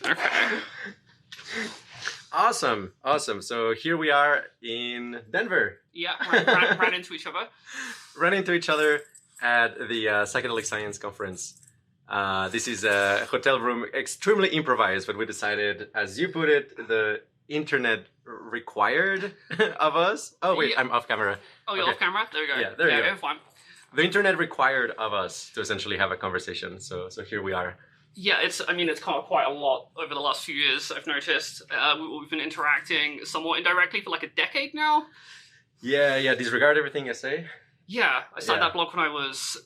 Okay. Awesome. So here we are in Denver. Yeah, ran into each other. Ran into each other at the Psychedelic Science Conference. This is a hotel room, extremely improvised, but we decided, as you put it, the internet required of us. Oh, wait, yeah. I'm off camera. Oh, you're off camera? There we go. Yeah, there you go. Fine. The internet required of us to essentially have a conversation. So here we are. Yeah, it's come up quite a lot over the last few years, I've noticed. We've been interacting somewhat indirectly for like a decade now. Yeah, disregard everything I say. Yeah, I started that blog when I was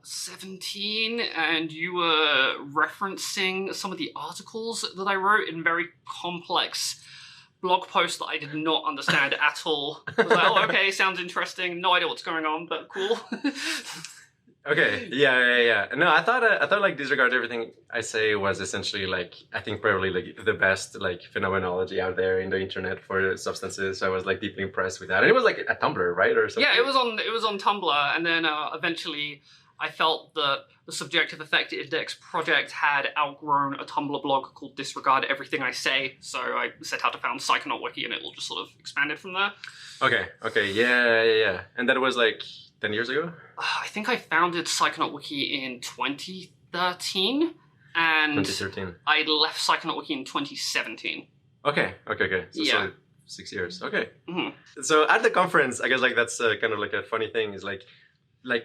17, and you were referencing some of the articles that I wrote in very complex blog posts that I did not understand at all. I was like, oh, okay, sounds interesting. No idea what's going on, but cool. Okay, yeah. No, I thought like disregard everything I say was essentially like, I think probably like the best like phenomenology out there in the internet for substances. So I was like deeply impressed with that. And it was like a Tumblr, right, or something? Yeah, it was on Tumblr, and then eventually I felt that the Subjective Effect Index project had outgrown a Tumblr blog called Disregard Everything I Say. So I set out to found Psychonaut Wiki, and it all just sort of expanded from there. Okay, yeah. And that was like 10 years ago? I think I founded Psychonaut Wiki in 2013, and 2013. I left Psychonaut Wiki in 2017. Okay. So yeah. 6 years. Okay. Mm-hmm. So at the conference, I guess like that's kind of like a funny thing is like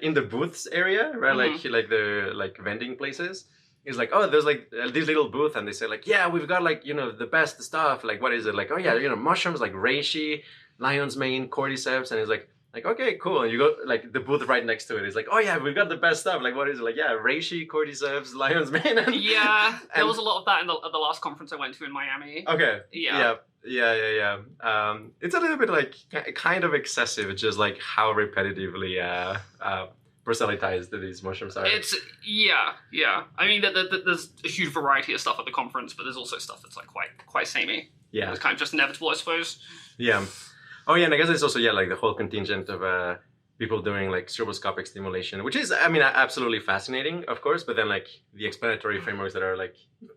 in the booths area, right? Mm-hmm. Like the vending places. It's like, oh, there's like this little booth, and they say like, yeah, we've got like, the best stuff. Like, what is it? Like, oh yeah, mushrooms like reishi, lion's mane, cordyceps, and it's like, okay, cool. And you go, like, the booth right next to it is like, oh yeah, we've got the best stuff. Like, what is it? Like, yeah, reishi, cordyceps, lion's mane. Yeah, there was a lot of that at the last conference I went to in Miami. Okay. Yeah. It's a little bit like kind of excessive, just like how repetitively proselytized these mushrooms are. Yeah. I mean, there's a huge variety of stuff at the conference, but there's also stuff that's like quite samey. Yeah. It's kind of just inevitable, I suppose. Yeah. Oh yeah, and I guess it's also like the whole contingent of people doing like stroboscopic stimulation, which is, I mean, absolutely fascinating, of course, but then like the explanatory frameworks that are like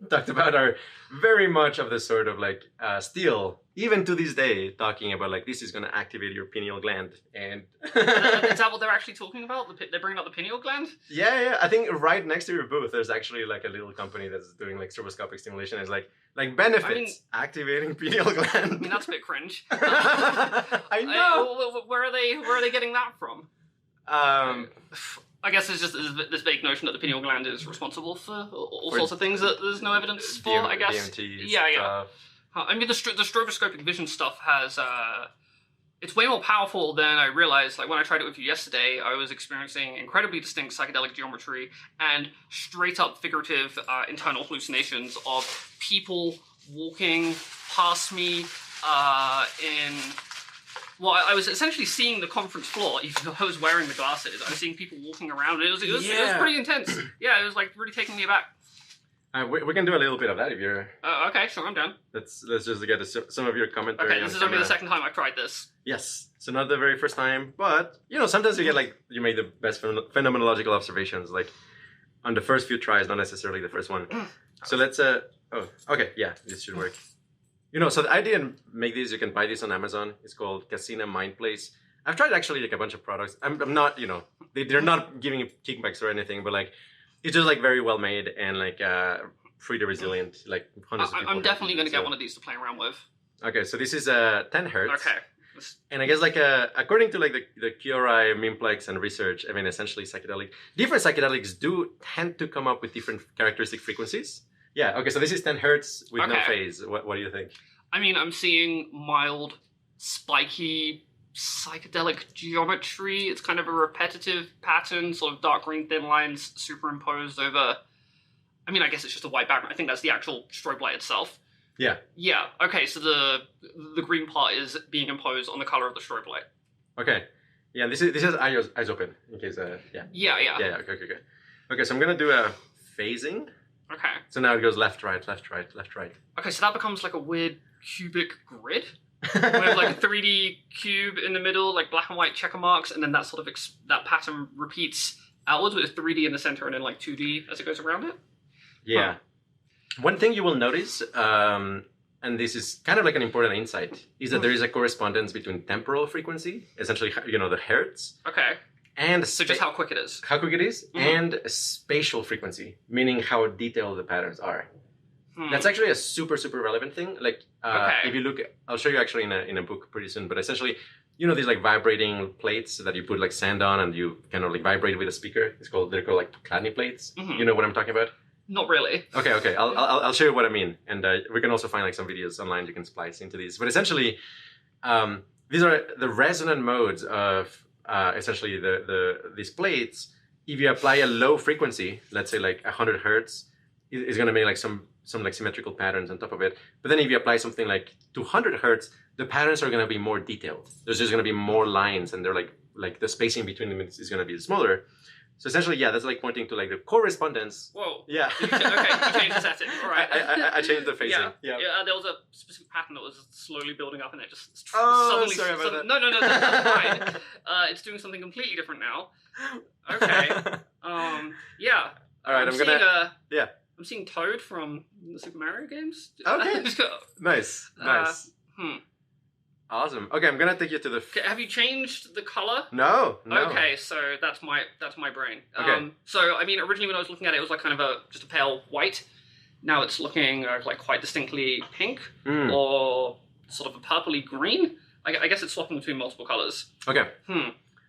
talked about are very much of the sort of like still, even to this day, talking about like this is going to activate your pineal gland. And is that what they're actually talking about? They're bringing up the pineal gland? Yeah. I think right next to your booth, there's actually like a little company that's doing like stroboscopic stimulation. It's like benefits, activating pineal gland. I mean, that's a bit cringe. I know. Where are they getting that from? I guess there's just this vague notion that the pineal gland is responsible for all sorts of things that there's no evidence for, I guess. DMT yeah. stuff. I mean, the stroboscopic vision stuff has... it's way more powerful than I realized. Like, when I tried it with you yesterday, I was experiencing incredibly distinct psychedelic geometry and straight-up figurative internal hallucinations of people walking past me in... Well, I was essentially seeing the conference floor, even though I was wearing the glasses. I was seeing people walking around. It was pretty intense. Yeah, it was like really taking me aback. We can do a little bit of that if you're... Okay, sure, I'm down. Let's just get some of your commentary. Okay, this is only the second time I've tried this. Yes, so not the very first time, but, sometimes you get like, you made the best phenomenological observations, like on the first few tries, not necessarily the first one. So let's, okay, yeah, this should work. So I didn't make these. You can buy this on Amazon. It's called Casina Mind Place. I've tried actually like a bunch of products. I'm not, they're not giving kickbacks or anything, but like, it's just like very well made and like pretty resilient. Like hundreds of people. I'm definitely going to get one of these to play around with. Okay, so this is 10 hertz. Okay. And I guess like according to like the QRI, Mimplex, and research, I mean, essentially different psychedelics do tend to come up with different characteristic frequencies. Yeah, okay, so this is 10 hertz with no phase. What do you think? I mean, I'm seeing mild, spiky, psychedelic geometry. It's kind of a repetitive pattern, sort of dark green thin lines superimposed over... I mean, I guess it's just a white background. I think that's the actual strobe light itself. Yeah. Yeah, okay, so the green part is being imposed on the color of the strobe light. Okay. Yeah, this is eyes open, in case, yeah. Yeah. Okay. Okay, so I'm going to do a phasing. Okay. So now it goes left, right, left, right, left, right. Okay, so that becomes like a weird cubic grid. With like a 3D cube in the middle, like black and white checker marks, and then that sort of that pattern repeats outwards with 3D in the center and then like 2D as it goes around it. Yeah. One thing you will notice, and this is kind of like an important insight, is that there is a correspondence between temporal frequency, essentially, the hertz, Okay. and So just how quick it is. how quick it is, and spatial frequency, meaning how detailed the patterns are. That's actually a super, super relevant thing. Like, if you look, I'll show you actually in a book pretty soon, but essentially, these like vibrating plates that you put like sand on and you kind of like vibrate with a speaker. They're called like Chladni plates. You know what I'm talking about? Not really. Okay. I'll show you what I mean. And we can also find like some videos online you can splice into these. But essentially, these are the resonant modes of essentially these plates. If you apply a low frequency, let's say like 100 hertz, is going to make like some like symmetrical patterns on top of it. But then if you apply something like 200 hertz, the patterns are going to be more detailed. There's just going to be more lines, and they're like the spacing between them is going to be smaller. So essentially, yeah, that's like pointing to like the correspondence. Whoa. Yeah. Okay, you changed the setting. All right. I changed the phasing. Yeah. There was a specific pattern that was slowly building up, and it just sorry about that. No, that's fine. It's doing something completely different now. Okay. Yeah. All right, I'm seeing Toad from the Super Mario games. Okay. Nice. Awesome. Okay, I'm gonna take you to the. Have you changed the color? No. Okay, so that's my brain. Okay. So I mean, originally when I was looking at it, it was like kind of just a pale white. Now it's looking like quite distinctly pink or sort of a purpley green. I guess it's swapping between multiple colors. Okay.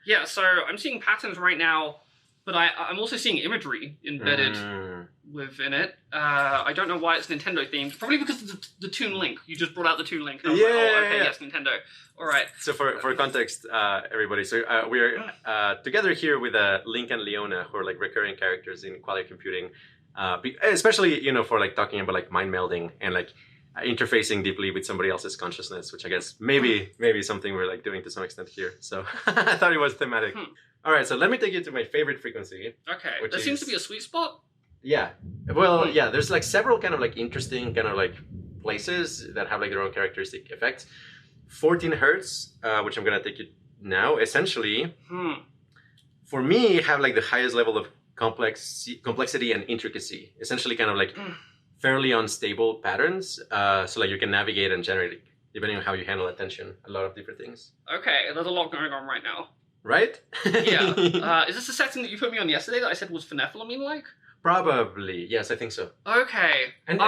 Yeah. So I'm seeing patterns right now, but I'm also seeing imagery embedded within it. I don't know why it's Nintendo themed. Probably because of the Toon Link. You just brought out the Toon Link. And I was like, okay, yes, Nintendo. All right. So for context, everybody, so we're together here with Link and Leona, who are like recurring characters in Qualia computing, especially for like talking about like mind melding and like interfacing deeply with somebody else's consciousness, which I guess maybe something we're like doing to some extent here. So I thought it was thematic. All right, so let me take you to my favorite frequency. Okay, there seems to be a sweet spot. Yeah, well, yeah, there's like several kind of like interesting kind of like places that have like their own characteristic effects. 14 hertz, which I'm gonna take you now, essentially, for me, have like the highest level of complexity and intricacy. Essentially, kind of like fairly unstable patterns. So like you can navigate and generate, depending on how you handle attention, a lot of different things. Okay, there's a lot going on right now. Right? Yeah. Is this the setting that you put me on yesterday that I said was phenethylamine-like? Probably. Yes, I think so. Okay. And the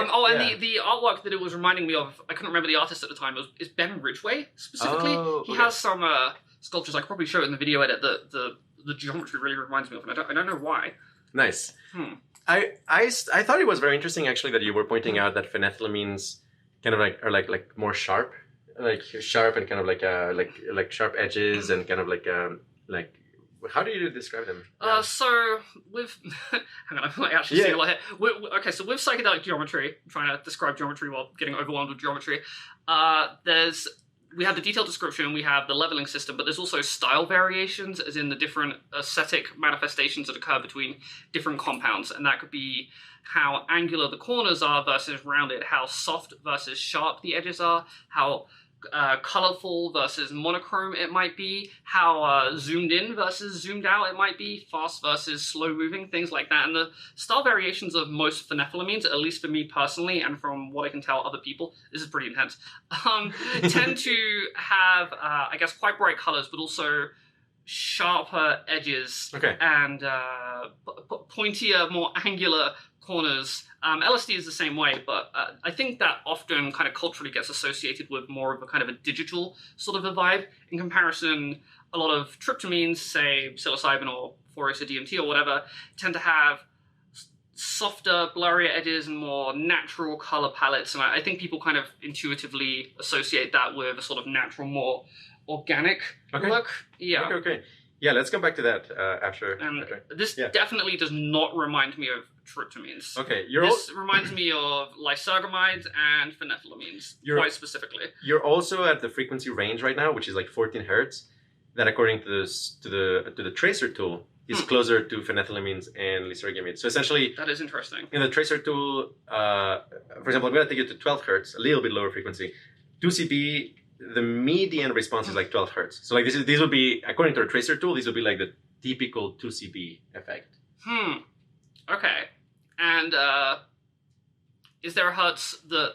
artwork that it was reminding me of, I couldn't remember the artist at the time, is Ben Ridgway, specifically. He has some sculptures, I could probably show it in the video edit, the geometry really reminds me of, and I don't know why. Nice. I thought it was very interesting, actually, that you were pointing out that phenethylamines kind of like are like more sharp. Like sharp and kind of like sharp edges and kind of like how do you describe them? So with hang on, I'm actually seeing a lot here. Okay, so with psychedelic geometry, I'm trying to describe geometry while getting overwhelmed with geometry. We have the detailed description, we have the leveling system, but there's also style variations, as in the different aesthetic manifestations that occur between different compounds, and that could be how angular the corners are versus rounded, how soft versus sharp the edges are, how colorful versus monochrome it might be, how zoomed in versus zoomed out it might be, fast versus slow moving, things like that. And the style variations of most phenethylamines, at least for me personally, and from what I can tell other people, this is pretty intense, tend to have, I guess, quite bright colors, but also sharper edges and pointier, more angular corners. LSD is the same way, but I think that often kind of culturally gets associated with more of a kind of a digital sort of a vibe. In comparison, a lot of tryptamines, say psilocybin or 4-DMT or whatever, tend to have softer, blurrier edges and more natural color palettes. And I think people kind of intuitively associate that with a sort of natural, more organic look. Yeah. Okay. Yeah, let's come back to that after. This definitely does not remind me of tryptamines. Okay, this reminds me of lysergamides and phenethylamines, quite specifically. You're also at the frequency range right now, which is like 14 hertz. That, according to the tracer tool, is closer to phenethylamines and lysergamides. So essentially, that is interesting. In the tracer tool, for example, I'm going to take it to 12 hertz, a little bit lower frequency. 2CB. The median response is like 12 hertz. So like these would be, according to our tracer tool, these would be like the typical 2CB effect. Okay. And is there a hertz that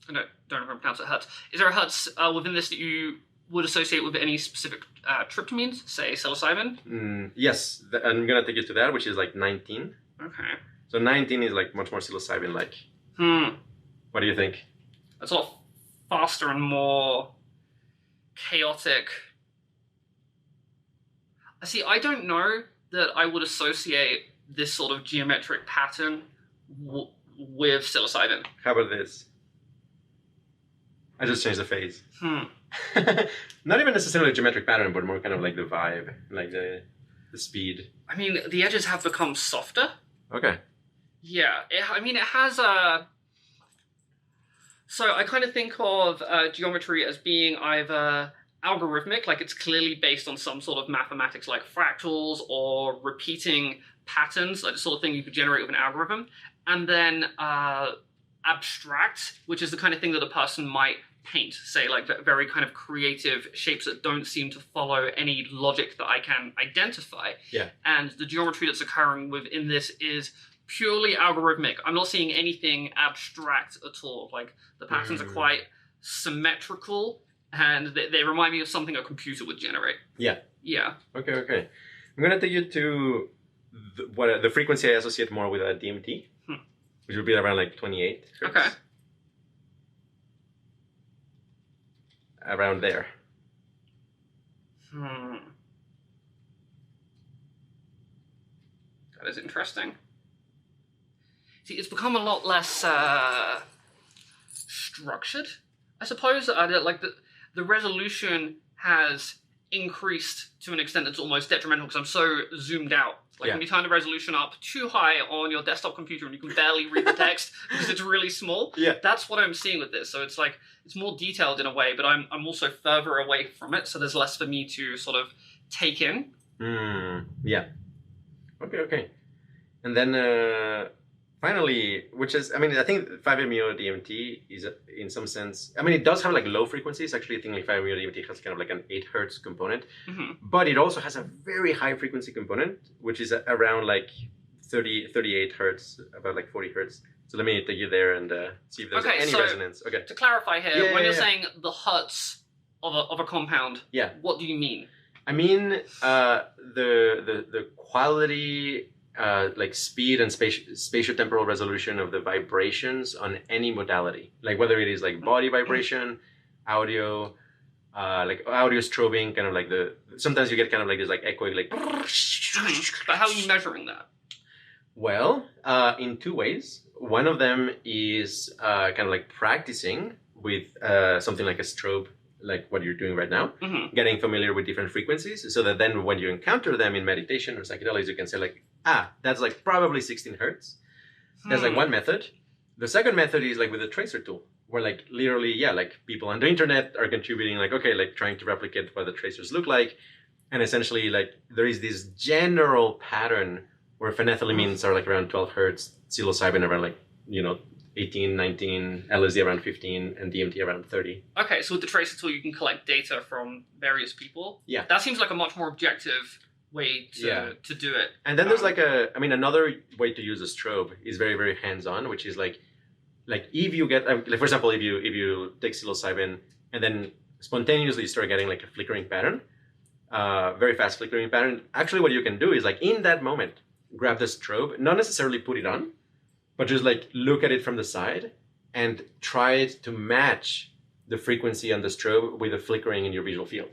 I don't know if I pronounce it hertz. Is there a hertz within this that you would associate with any specific tryptamines, say psilocybin? Yes, I'm gonna take you to that, which is like 19. Okay. So 19 is like much more psilocybin-like. What do you think? It's a lot faster and more chaotic. See, I don't know that I would associate this sort of geometric pattern with psilocybin. How about this? I just changed the phase. Not even necessarily a geometric pattern, but more kind of like the vibe, like the speed. I mean, the edges have become softer. Okay. Yeah, it has a... So I kind of think of geometry as being either algorithmic, like it's clearly based on some sort of mathematics like fractals or repeating patterns, like the sort of thing you could generate with an algorithm, and then abstract, which is the kind of thing that a person might paint, say like very kind of creative shapes that don't seem to follow any logic that I can identify. Yeah. And the geometry that's occurring within this is purely algorithmic. I'm not seeing anything abstract at all. Like the patterns are quite symmetrical, and they remind me of something a computer would generate. Yeah. Yeah. Okay. I'm gonna take you to the frequency I associate more with a DMT, which would be around like 28 hertz. Okay. Around there. That is interesting. See, it's become a lot less structured, I suppose. Like the resolution has increased to an extent that's almost detrimental because I'm so zoomed out. Like when you turn the resolution up too high on your desktop computer and you can barely read the text because it's really small. Yeah. That's what I'm seeing with this. So it's like, it's more detailed in a way, but I'm also further away from it. So there's less for me to sort of take in. Yeah. Okay. And then finally, which is, I mean, I think 5-MeO DMT is in some sense, I mean, it does have like low frequencies. Actually, I think like 5-MeO DMT has kind of like an 8 hertz component, but it also has a very high frequency component, which is around like 38 hertz, about like 40 hertz. So let me take you there and see if there's any resonance. Okay. To clarify here, when you're saying the hertz of a compound, what do you mean? I mean the quality, like speed and spatiotemporal resolution of the vibrations on any modality, like whether it is like body vibration, audio, like audio strobing, kind of like sometimes you get kind of like this like echoing, like. But how are you measuring that? Well, in two ways. One of them is kind of like practicing with something like a strobe, like what you're doing right now, getting familiar with different frequencies, so that then when you encounter them in meditation or psychedelics, you can say like, that's like probably 16 hertz. That's like one method. The second method is like with the tracer tool, where like literally, like people on the internet are contributing, like, okay, like trying to replicate what the tracers look like. And essentially like there is this general pattern where phenethylamines are like around 12 hertz, psilocybin around like, 18, 19, LSD around 15, and DMT around 30. Okay, so with the tracer tool, you can collect data from various people. Yeah. That seems like a much more objective way to do it. And then there's like another way to use a strobe is very, very hands-on, which is like if you get, like for example, if you take psilocybin and then spontaneously start getting like a flickering pattern, very fast flickering pattern, actually what you can do is like in that moment, grab the strobe, not necessarily put it on, but just like look at it from the side and try it to match the frequency on the strobe with the flickering in your visual field.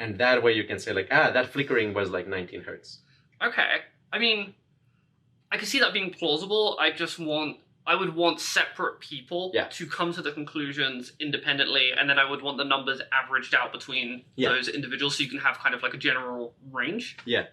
And that way you can say like, that flickering was like 19 hertz. Okay. I mean, I can see that being plausible. I would want separate people to come to the conclusions independently, and then I would want the numbers averaged out between those individuals so you can have kind of like a general range. Yeah.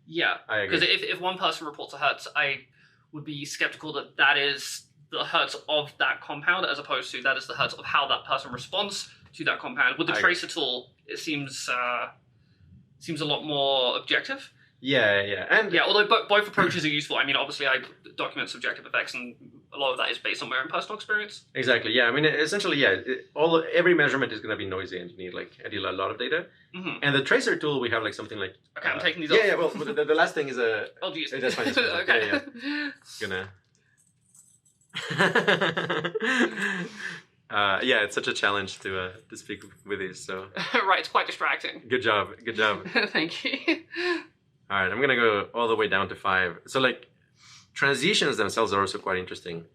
Yeah. I agree. Because if one person reports a hertz, I would be skeptical that is the hertz of that compound as opposed to that is the hertz of how that person responds to that compound. With the tracer tool, it seems a lot more objective. Yeah. And although both approaches are useful. I mean, obviously I document subjective effects, and a lot of that is based on my own personal experience. Exactly. Yeah. I mean, essentially, every measurement is going to be noisy, and you need a lot of data. And the tracer tool, we have like something like. Okay, I'm taking these off. Yeah. Well, the last thing is a. Oh, geez. That's fine. Okay. Gonna. Yeah, it's such a challenge to speak with these. So Right, it's quite distracting. good job. Thank you. All right, I'm gonna go all the way down to 5. So like transitions themselves are also quite interesting.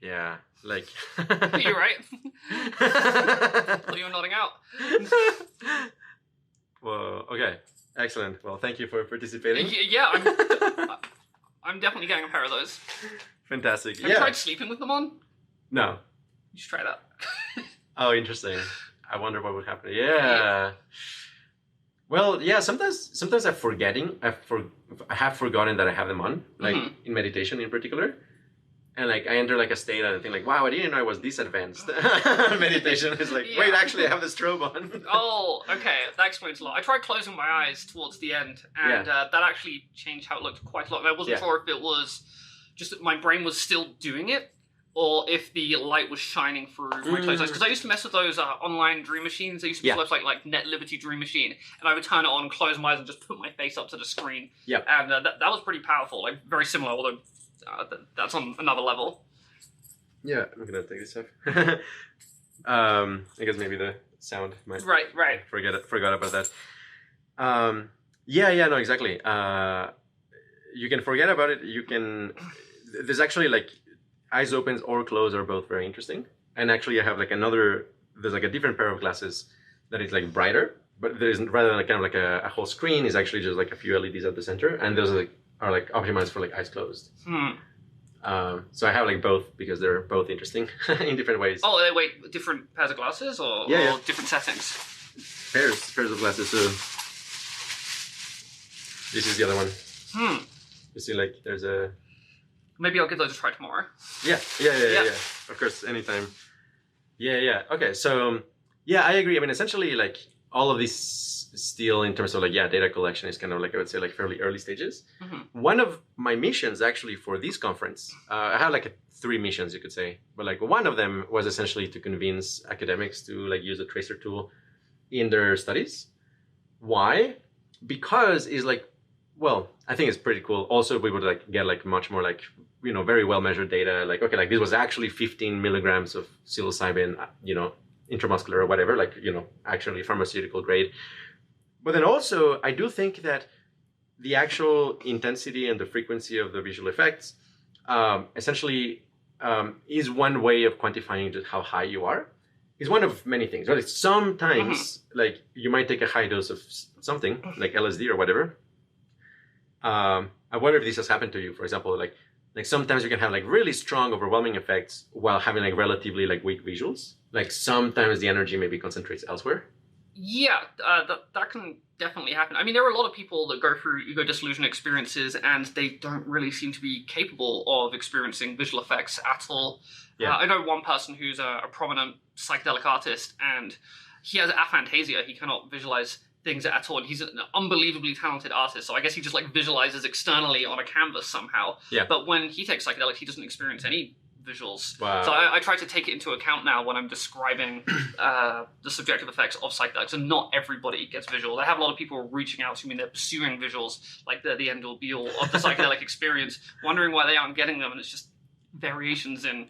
Yeah, like. You're right. You're nodding out. Well, okay, excellent. Well, thank you for participating. Yeah, I'm definitely getting a pair of those. Fantastic. Have you tried sleeping with them on? No. You should try that. Oh, interesting. I wonder what would happen. Yeah. Well, yeah. Sometimes I'm forgetting. I have forgotten that I have them on, like in meditation in particular. And like I enter like a state and I think like, wow, I didn't know I was this advanced. Meditation is like, wait, actually I have the strobe on. Oh, okay, that explains a lot. I tried closing my eyes towards the end, and that actually changed how it looked quite a lot. And I wasn't sure if it was just that my brain was still doing it, or if the light was shining through my closed eyes. Because I used to mess with those online dream machines. I used to use like Net Liberty Dream Machine, and I would turn it on, close my eyes, and just put my face up to the screen. Yeah. And that was pretty powerful, like very similar, although that's on another level. Yeah, I'm gonna take this off. I guess maybe the sound might. Right. Forgot about that. Yeah, no, exactly. You can forget about it. You can. There's actually like eyes opens or closed are both very interesting. And actually, I have like there's like a different pair of glasses that is like brighter, but there's rather than like kind of like a whole screen is actually just like a few LEDs at the center, and those are like optimized for like eyes closed. So I have like both because they're both interesting in different ways. Oh, wait, different pairs of glasses or different settings? Pairs of glasses. So this is the other one. You see, like there's a. Maybe I'll give those a try tomorrow. Yeah. Of course, anytime. Yeah. Okay, so I agree. I mean, essentially, like all of these still in terms of like data collection is kind of like I would say like fairly early stages. One of my missions actually for this conference, I had like 3 missions you could say, but like one of them was essentially to convince academics to like use the tracer tool in their studies. Why? Because it's like, well, I think it's pretty cool. Also, we would like get like much more like very well measured data. Like okay, like this was actually 15 milligrams of psilocybin, intramuscular or whatever, like actually pharmaceutical grade. But then also, I do think that the actual intensity and the frequency of the visual effects essentially is one way of quantifying just how high you are. It's one of many things. Right? Sometimes, like you might take a high dose of something, like LSD or whatever. I wonder if this has happened to you. For example, like sometimes you can have like really strong, overwhelming effects while having like relatively like weak visuals. Like sometimes the energy maybe concentrates elsewhere. Yeah, that can definitely happen. I mean, there are a lot of people that go through ego dissolution experiences and they don't really seem to be capable of experiencing visual effects at all. Yeah. I know one person who's a prominent psychedelic artist and he has aphantasia. He cannot visualize things at all. And he's an unbelievably talented artist, so I guess he just like visualizes externally on a canvas somehow. Yeah. But when he takes psychedelics, he doesn't experience any visuals. Wow. So I try to take it into account now when I'm describing the subjective effects of psychedelics, and not everybody gets visual. I have a lot of people reaching out to me and they're pursuing visuals like they're the end-all be-all of the psychedelic experience, wondering why they aren't getting them, and it's just variations in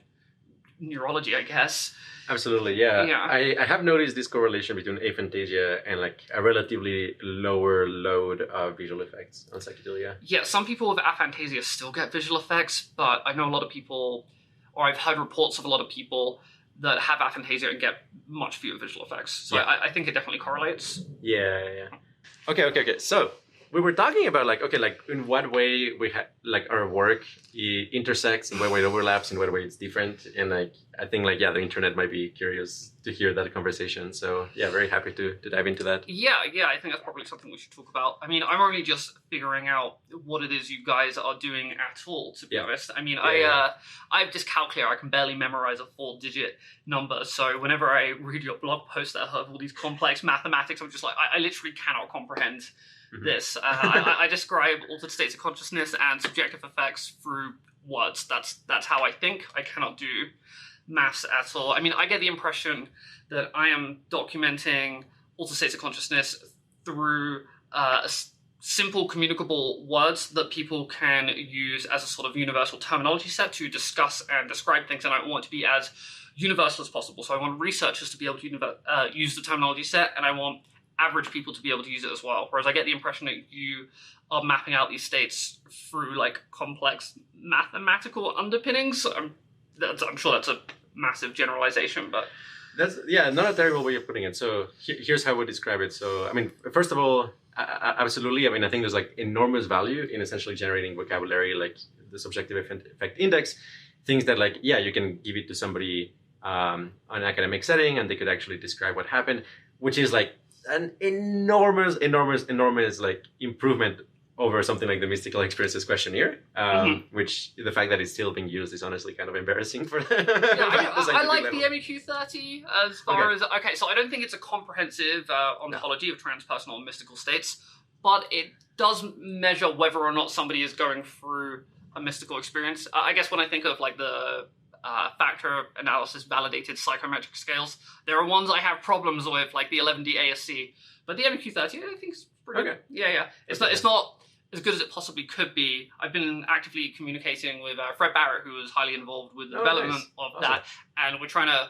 neurology, I guess. Absolutely, yeah. I have noticed this correlation between aphantasia and like a relatively lower load of visual effects on psychedelia. Yeah, some people with aphantasia still get visual effects, but I know a lot of people, or I've heard reports of a lot of people that have aphantasia and get much fewer visual effects. So I think it definitely correlates. Yeah. Okay. So we were talking about like in what way we like our work intersects, in what way it overlaps, in what way it's different, and like I think like the internet might be curious to hear that conversation. So very happy to dive into that. Yeah, I think that's probably something we should talk about. I mean, I'm only just figuring out what it is you guys are doing at all, to be honest. I mean, I have dyscalculia. I can barely memorize a 4-digit number. So whenever I read your blog post that have all these complex mathematics, I'm just like, I literally cannot comprehend this. I describe altered states of consciousness and subjective effects through words. That's how I think. I cannot do maths at all. I mean, I get the impression that I am documenting altered states of consciousness through simple communicable words that people can use as a sort of universal terminology set to discuss and describe things, and I want it to be as universal as possible. So I want researchers to be able to use the terminology set, and I want average people to be able to use it as well. Whereas I get the impression that you are mapping out these states through like complex mathematical underpinnings. I'm sure that's a massive generalization, but that's not a terrible way of putting it. So here's how I would describe it. So I mean, first of all, absolutely. I mean, I think there's like enormous value in essentially generating vocabulary, like the subjective effect index, things that like you can give it to somebody on an academic setting, and they could actually describe what happened, which is like an enormous like improvement over something like the mystical experiences questionnaire, which the fact that it's still being used is honestly kind of embarrassing for I like the MEQ30 as far as so I don't think it's a comprehensive ontology of transpersonal and mystical states, but it does measure whether or not somebody is going through a mystical experience. I guess when I think of like the factor analysis validated psychometric scales, there are ones I have problems with, like the 11D ASC, but the MEQ30 I think is pretty good. Yeah. It's not as good as it possibly could be. I've been actively communicating with Fred Barrett, who was highly involved with the development of that, and we're trying to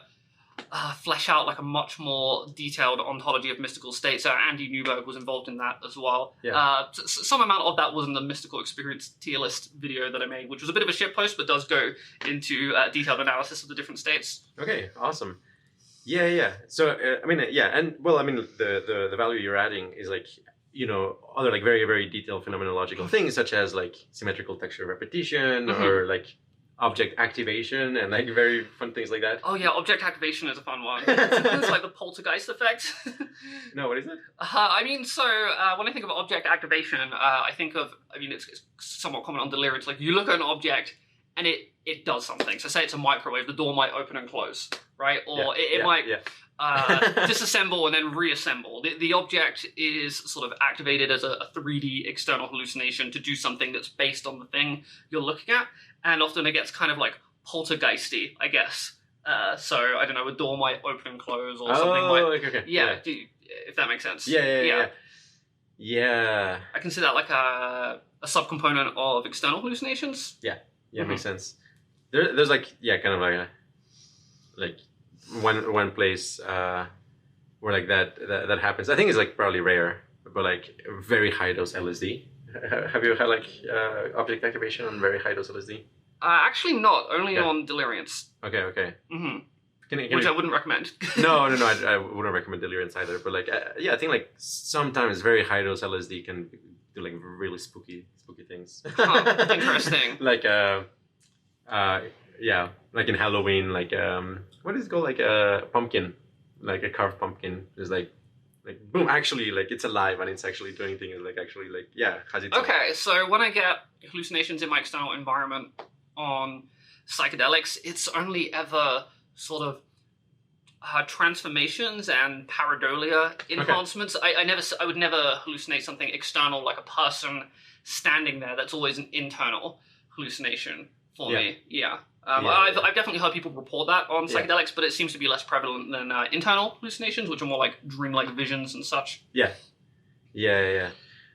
flesh out like a much more detailed ontology of mystical states. Andy Newberg was involved in that as well. Some amount of that was in the mystical experience tier list video that I made, which was a bit of a shitpost, but does go into detailed analysis of the different states. Okay, awesome. Yeah. So I mean, and well, I mean, the value you're adding is like, other like very, very detailed phenomenological things, such as like symmetrical texture repetition or like object activation and like very fun things like that. Oh yeah, object activation is a fun one. It's like the poltergeist effect. No, what is it? I mean, so when I think of object activation, I think of, it's somewhat common on deliriums. Like you look at an object and it does something. So say it's a microwave, the door might open and close, right? Or it might disassemble and then reassemble. The object is sort of activated as a 3D external hallucination to do something that's based on the thing you're looking at. And often it gets kind of like poltergeisty, I guess. So I don't know, a door might open and close, or something might. Okay. If that makes sense. Yeah. I consider that like a subcomponent of external hallucinations. Yeah, makes sense. There's like kind of like one place where like that happens. I think it's like probably rare, but like very high dose LSD. Have you had like object activation on very high dose LSD? Actually not, only on deliriums. Okay. Which I wouldn't recommend. No, I wouldn't recommend deliriums either. But like, I think like sometimes very high dose LSD can do like really spooky things. Interesting. Like, like in Halloween, like what is it called? Like a pumpkin, like a carved pumpkin is like boom, actually like it's alive and it's actually doing things like actually like has its okay, so when I get hallucinations in my external environment on psychedelics, it's only ever sort of transformations and pareidolia enhancements. I would never hallucinate something external like a person standing there. That's always an internal hallucination for me. I've definitely heard people report that on psychedelics, but it seems to be less prevalent than internal hallucinations, which are more like dreamlike visions and such. Yeah.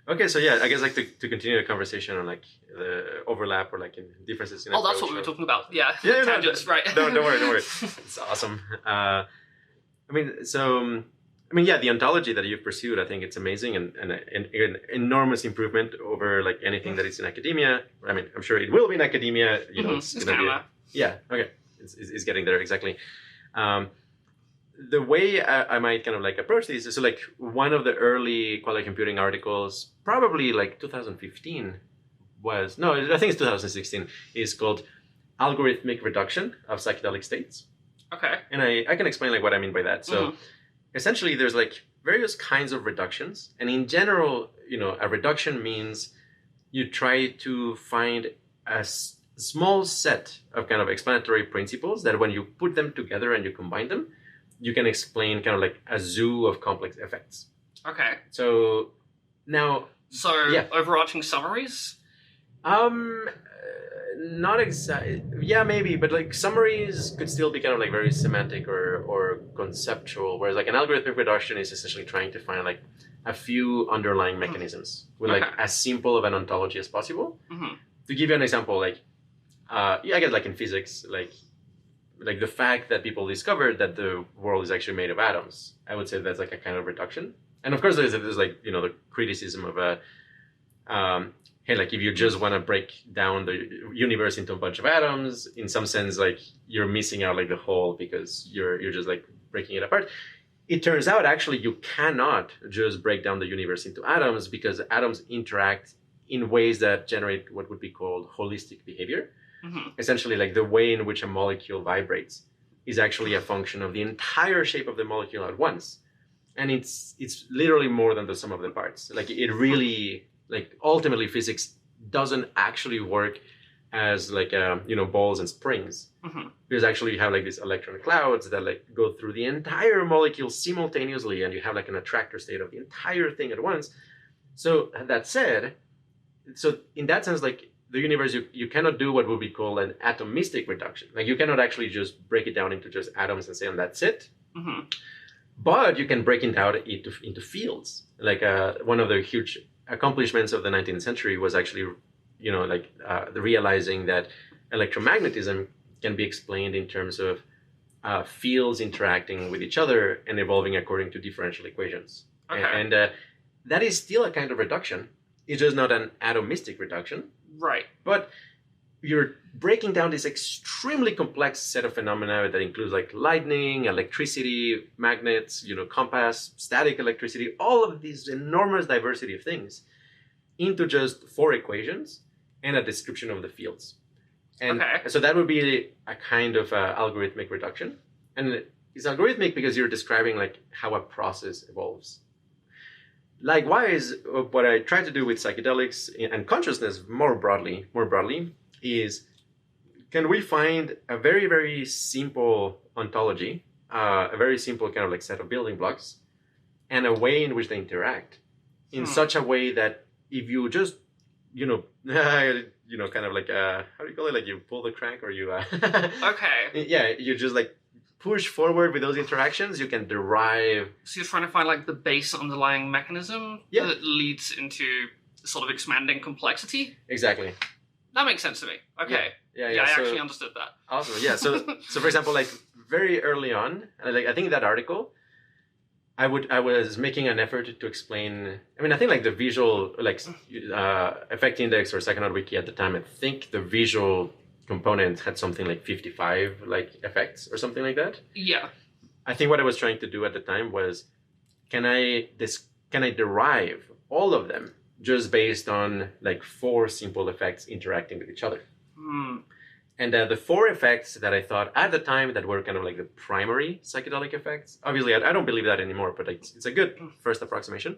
Okay, so I guess like to continue the conversation on like the overlap or like in differences in that's what we were talking about. Tangents, right? Don't worry. It's awesome. The ontology that you've pursued, I think it's amazing and an enormous improvement over like anything that is in academia. I mean, I'm sure it will be in academia. It's gonna be. It's getting there exactly. The way I might kind of like approach this is so like one of the early quantum computing articles, probably like 2015 I think it's 2016, is called Algorithmic Reduction of Psychedelic States. Okay. And I can explain like what I mean by that. So essentially there's like various kinds of reductions. And in general, a reduction means you try to find a small set of kind of explanatory principles that when you put them together and you combine them, you can explain kind of like a zoo of complex effects. Okay. So now... overarching summaries? Um, Not exactly. Yeah, maybe, but like summaries could still be kind of like very semantic or conceptual. Whereas like an algorithmic reduction is essentially trying to find like a few underlying mechanisms with like as simple of an ontology as possible. Mm-hmm. To give you an example, like yeah, I guess like in physics, like the fact that people discovered that the world is actually made of atoms, I would say that's like a kind of reduction. And of course, there's like the criticism of a hey, like if you just want to break down the universe into a bunch of atoms, in some sense, like you're missing out like the whole because you're just like breaking it apart. It turns out actually you cannot just break down the universe into atoms because atoms interact in ways that generate what would be called holistic behavior. Mm-hmm. Essentially, like the way in which a molecule vibrates is actually a function of the entire shape of the molecule at once. And it's literally more than the sum of the parts. Like it really, like ultimately physics doesn't actually work as like balls and springs. Mm-hmm. Because actually you have like these electron clouds that like go through the entire molecule simultaneously, and you have like an attractor state of the entire thing at once. So that said, so in that sense, like the universe, you cannot do what would be called an atomistic reduction. Like you cannot actually just break it down into just atoms and say, and that's it. Mm-hmm. But you can break it out into fields. Like one of the huge accomplishments of the 19th century was actually, realizing that electromagnetism can be explained in terms of fields interacting with each other and evolving according to differential equations. Okay. And that is still a kind of reduction. It's just not an atomistic reduction. Right. But you're breaking down this extremely complex set of phenomena that includes like lightning, electricity, magnets, compass, static electricity, all of these enormous diversity of things into just 4 equations and a description of the fields. And so that would be a kind of algorithmic reduction. And it's algorithmic because you're describing like how a process evolves. Likewise, what I try to do with psychedelics and consciousness more broadly is, can we find a very, very simple ontology, a very simple kind of like set of building blocks, and a way in which they interact in such a way that if you just, kind of like, how do you call it? Like you pull the crank or you... Okay. Yeah, you just like push forward with those interactions, you can derive... So you're trying to find like the base underlying mechanism that leads into sort of expanding complexity? Exactly. That makes sense to me. Okay. Yeah, I actually understood that. Awesome. Yeah. So for example, like very early on, like I think that article, I was making an effort to explain. I mean, I think like the visual, like effect index or Psychonaut Wiki at the time, I think the visual component had something like 55 like effects or something like that. Yeah. I think what I was trying to do at the time was, can I derive all of them just based on like 4 simple effects interacting with each other. And the 4 effects that I thought at the time that were kind of like the primary psychedelic effects, obviously I don't believe that anymore, but it's a good first approximation.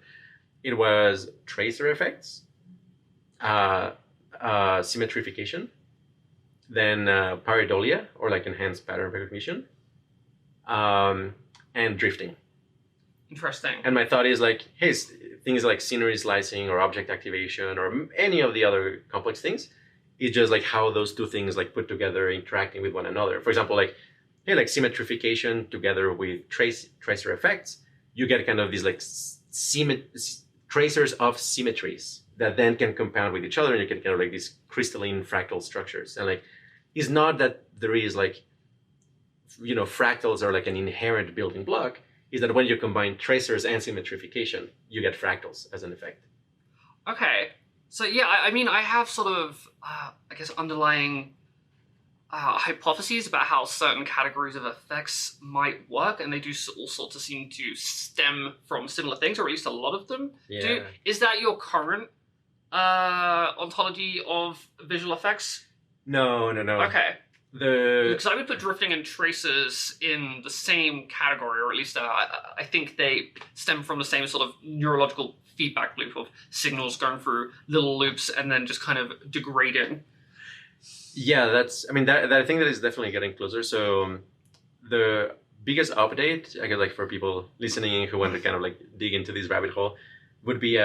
It was tracer effects, symmetrification, then pareidolia, or like enhanced pattern recognition, and drifting. Interesting. And my thought is like, hey, things like scenery slicing or object activation or any of the other complex things, it's just like how those 2 things like put together interacting with one another. For example, like, hey, like symmetrification together with tracer effects, you get kind of these like tracers of symmetries that then can compound with each other, and you get kind of like these crystalline fractal structures. And like, it's not that there is like, fractals are like an inherent building block, is that when you combine tracers and symmetrification, you get fractals as an effect. Okay. So yeah, I mean, I have sort of, underlying hypotheses about how certain categories of effects might work, and they do all sorts of seem to stem from similar things, or at least a lot of them do. Is that your current ontology of visual effects? No. Okay. Because I would put drifting and tracers in the same category, or at least I think they stem from the same sort of neurological feedback loop of signals going through little loops and then just kind of degrading. Yeah, that I think that is definitely getting closer. So the biggest update, I guess, like for people listening who want to kind of like dig into this rabbit hole, would be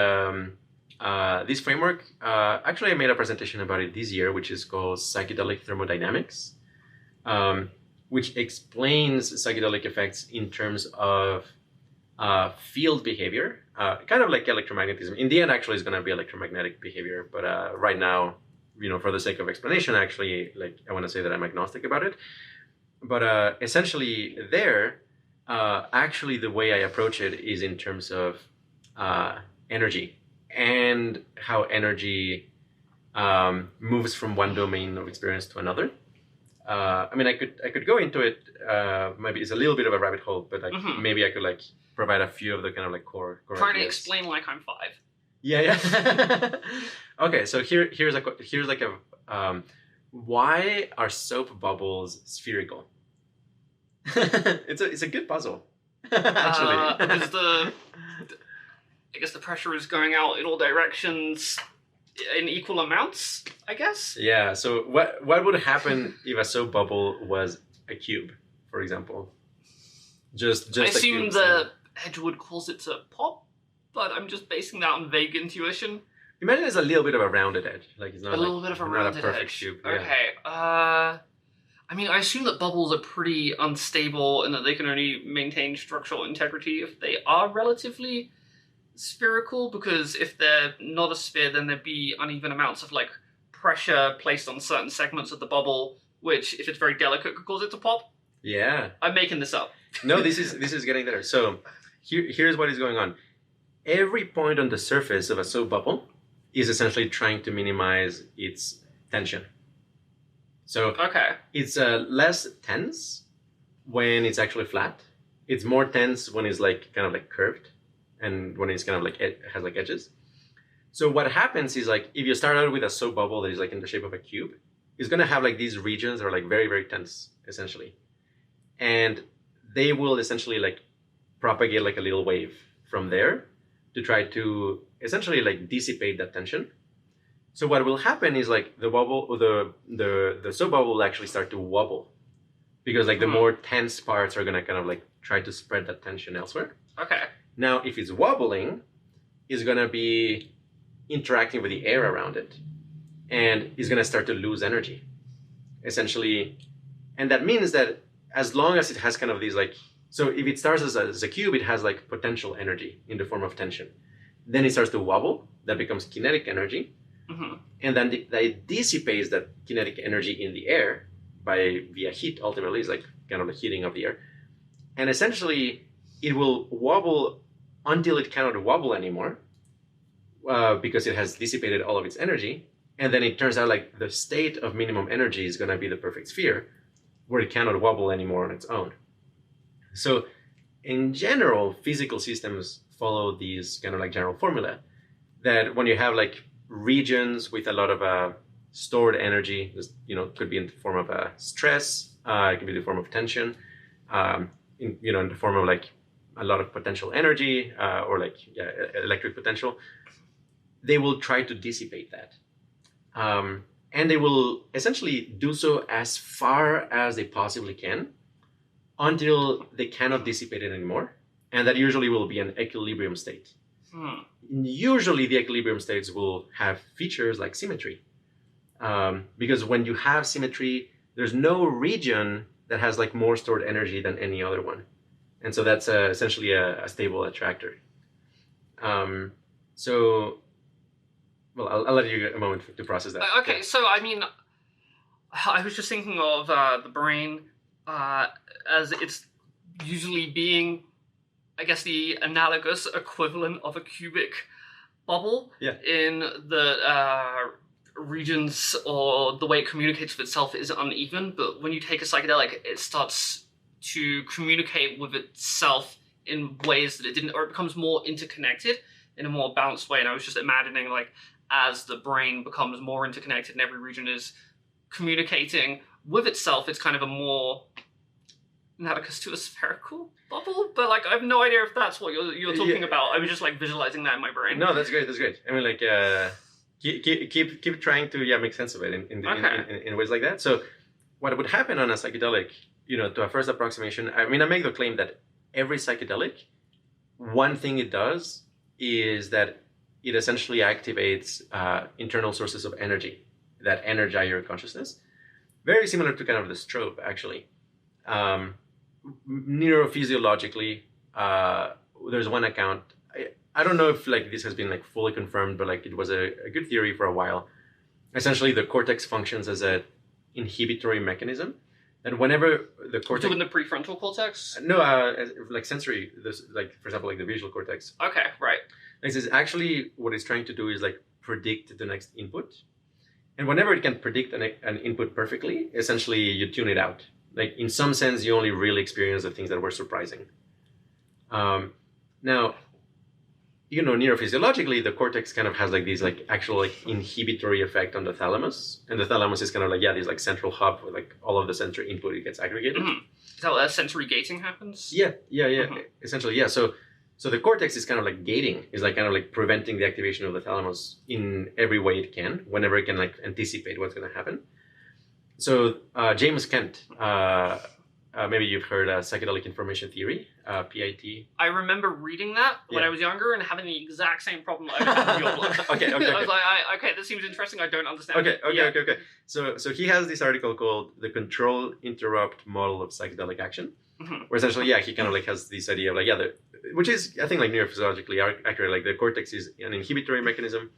this framework, actually I made a presentation about it this year, which is called Psychedelic Thermodynamics, which explains psychedelic effects in terms of field behavior, kind of like electromagnetism. In the end, actually, it's going to be electromagnetic behavior, but right now, for the sake of explanation, actually, I want to say that I'm agnostic about it. But essentially there, actually the way I approach it is in terms of energy and how energy moves from one domain of experience to another. I could go into it. Maybe it's a little bit of a rabbit hole, but maybe I could provide a few of the kind of core trying ideas. To explain like I'm 5. Yeah. Okay, so here's why are soap bubbles spherical? It's a good puzzle, actually. Because I guess the pressure is going out in all directions in equal amounts, I guess. Yeah. So what would happen if a soap bubble was a cube, for example? Just I assume the edge would cause it to pop, but I'm just basing that on vague intuition. Imagine it's a little bit of a rounded edge, it's not a little bit of a rounded edge. Cube. Okay. Yeah. I assume that bubbles are pretty unstable and that they can only maintain structural integrity if they are relatively spherical, because if they're not a sphere, then there'd be uneven amounts of pressure placed on certain segments of the bubble, which, if it's very delicate, could cause it to pop. Yeah. I'm making this up. No, this is getting there. So here's what is going on. Every point on the surface of a soap bubble is essentially trying to minimize its tension. So it's less tense when it's actually flat. It's more tense when it's kind of curved, and when it's kind of it has edges. So what happens is if you start out with a soap bubble that is in the shape of a cube, it's gonna have these regions that are very, very tense essentially, and they will essentially propagate a little wave from there to try to essentially dissipate that tension. So what will happen is the bubble, or the soap bubble will actually start to wobble, because the more tense parts are gonna kind of try to spread that tension elsewhere. Okay. Now, if it's wobbling, it's gonna be interacting with the air around it, and it's gonna start to lose energy, essentially. And that means that as long as it has kind of these so if it starts as a cube, it has potential energy in the form of tension. Then it starts to wobble. That becomes kinetic energy. Mm-hmm. And then it dissipates that kinetic energy in the air via heat. Ultimately, it's kind of the heating of the air. And essentially, it will wobble until it cannot wobble anymore, because it has dissipated all of its energy. And then it turns out the state of minimum energy is going to be the perfect sphere, where it cannot wobble anymore on its own. So in general, physical systems follow these kind of general formula, that when you have regions with a lot of stored energy, could be in the form of stress, it could be in the form of tension, in the form of a lot of potential energy, or electric potential, they will try to dissipate that. And they will essentially do so as far as they possibly can, until they cannot dissipate it anymore. And that usually will be an equilibrium state. Usually the equilibrium states will have features like symmetry. Because when you have symmetry, there's no region that has more stored energy than any other one. And so that's essentially a stable attractor. I'll let you get a moment to process that. Okay, yeah. So I was just thinking of the brain as it's usually being, I guess, the analogous equivalent of a cubic bubble. Yeah. In the regions, or the way it communicates with itself is uneven, but when you take a psychedelic, it starts to communicate with itself in ways that it didn't, or it becomes more interconnected in a more balanced way. And I was just imagining as the brain becomes more interconnected and every region is communicating with itself, it's kind of a more analogous to a spherical bubble, but I have no idea if that's what you're talking about. I was just visualizing that in my brain. No, that's great. Keep trying to make sense of it in ways like that. So what would happen on a psychedelic, to a first approximation, I make the claim that every psychedelic, one thing it does is that it essentially activates internal sources of energy that energize your consciousness. Very similar to kind of the strobe, actually. Neurophysiologically, there's one account. I don't know if like this has been like fully confirmed, but like it was a good theory for a while. Essentially, the cortex functions as an inhibitory mechanism, and whenever the cortex, in the prefrontal cortex, no, like sensory, this, like for example, like the visual cortex. Okay, right. Like this actually what it's trying to do is like predict the next input, and whenever it can predict an input perfectly, essentially you tune it out. Like in some sense, you only really experience the things that were surprising. Now, you know, neurophysiologically, the cortex kind of has like these like actual like inhibitory effect on the thalamus, and the thalamus is kind of like this like central hub where like all of the sensory input it gets aggregated. Mm-hmm. Is that what sensory gating happens? Yeah. Mm-hmm. Essentially, yeah. So the cortex is kind of like gating, is like kind of like preventing the activation of the thalamus in every way it can, whenever it can like anticipate what's going to happen. So James Kent, maybe you've heard psychedelic information theory, PIT. I remember reading that when I was younger and having the exact same problem I had with your book. Okay. I was like, okay, this seems interesting. I don't understand. Okay. So he has this article called "The Control Interrupt Model of Psychedelic Action," mm-hmm. where essentially, he kind of like has this idea of like, which is I think like neurophysiologically accurate. Like the cortex is an inhibitory mechanism,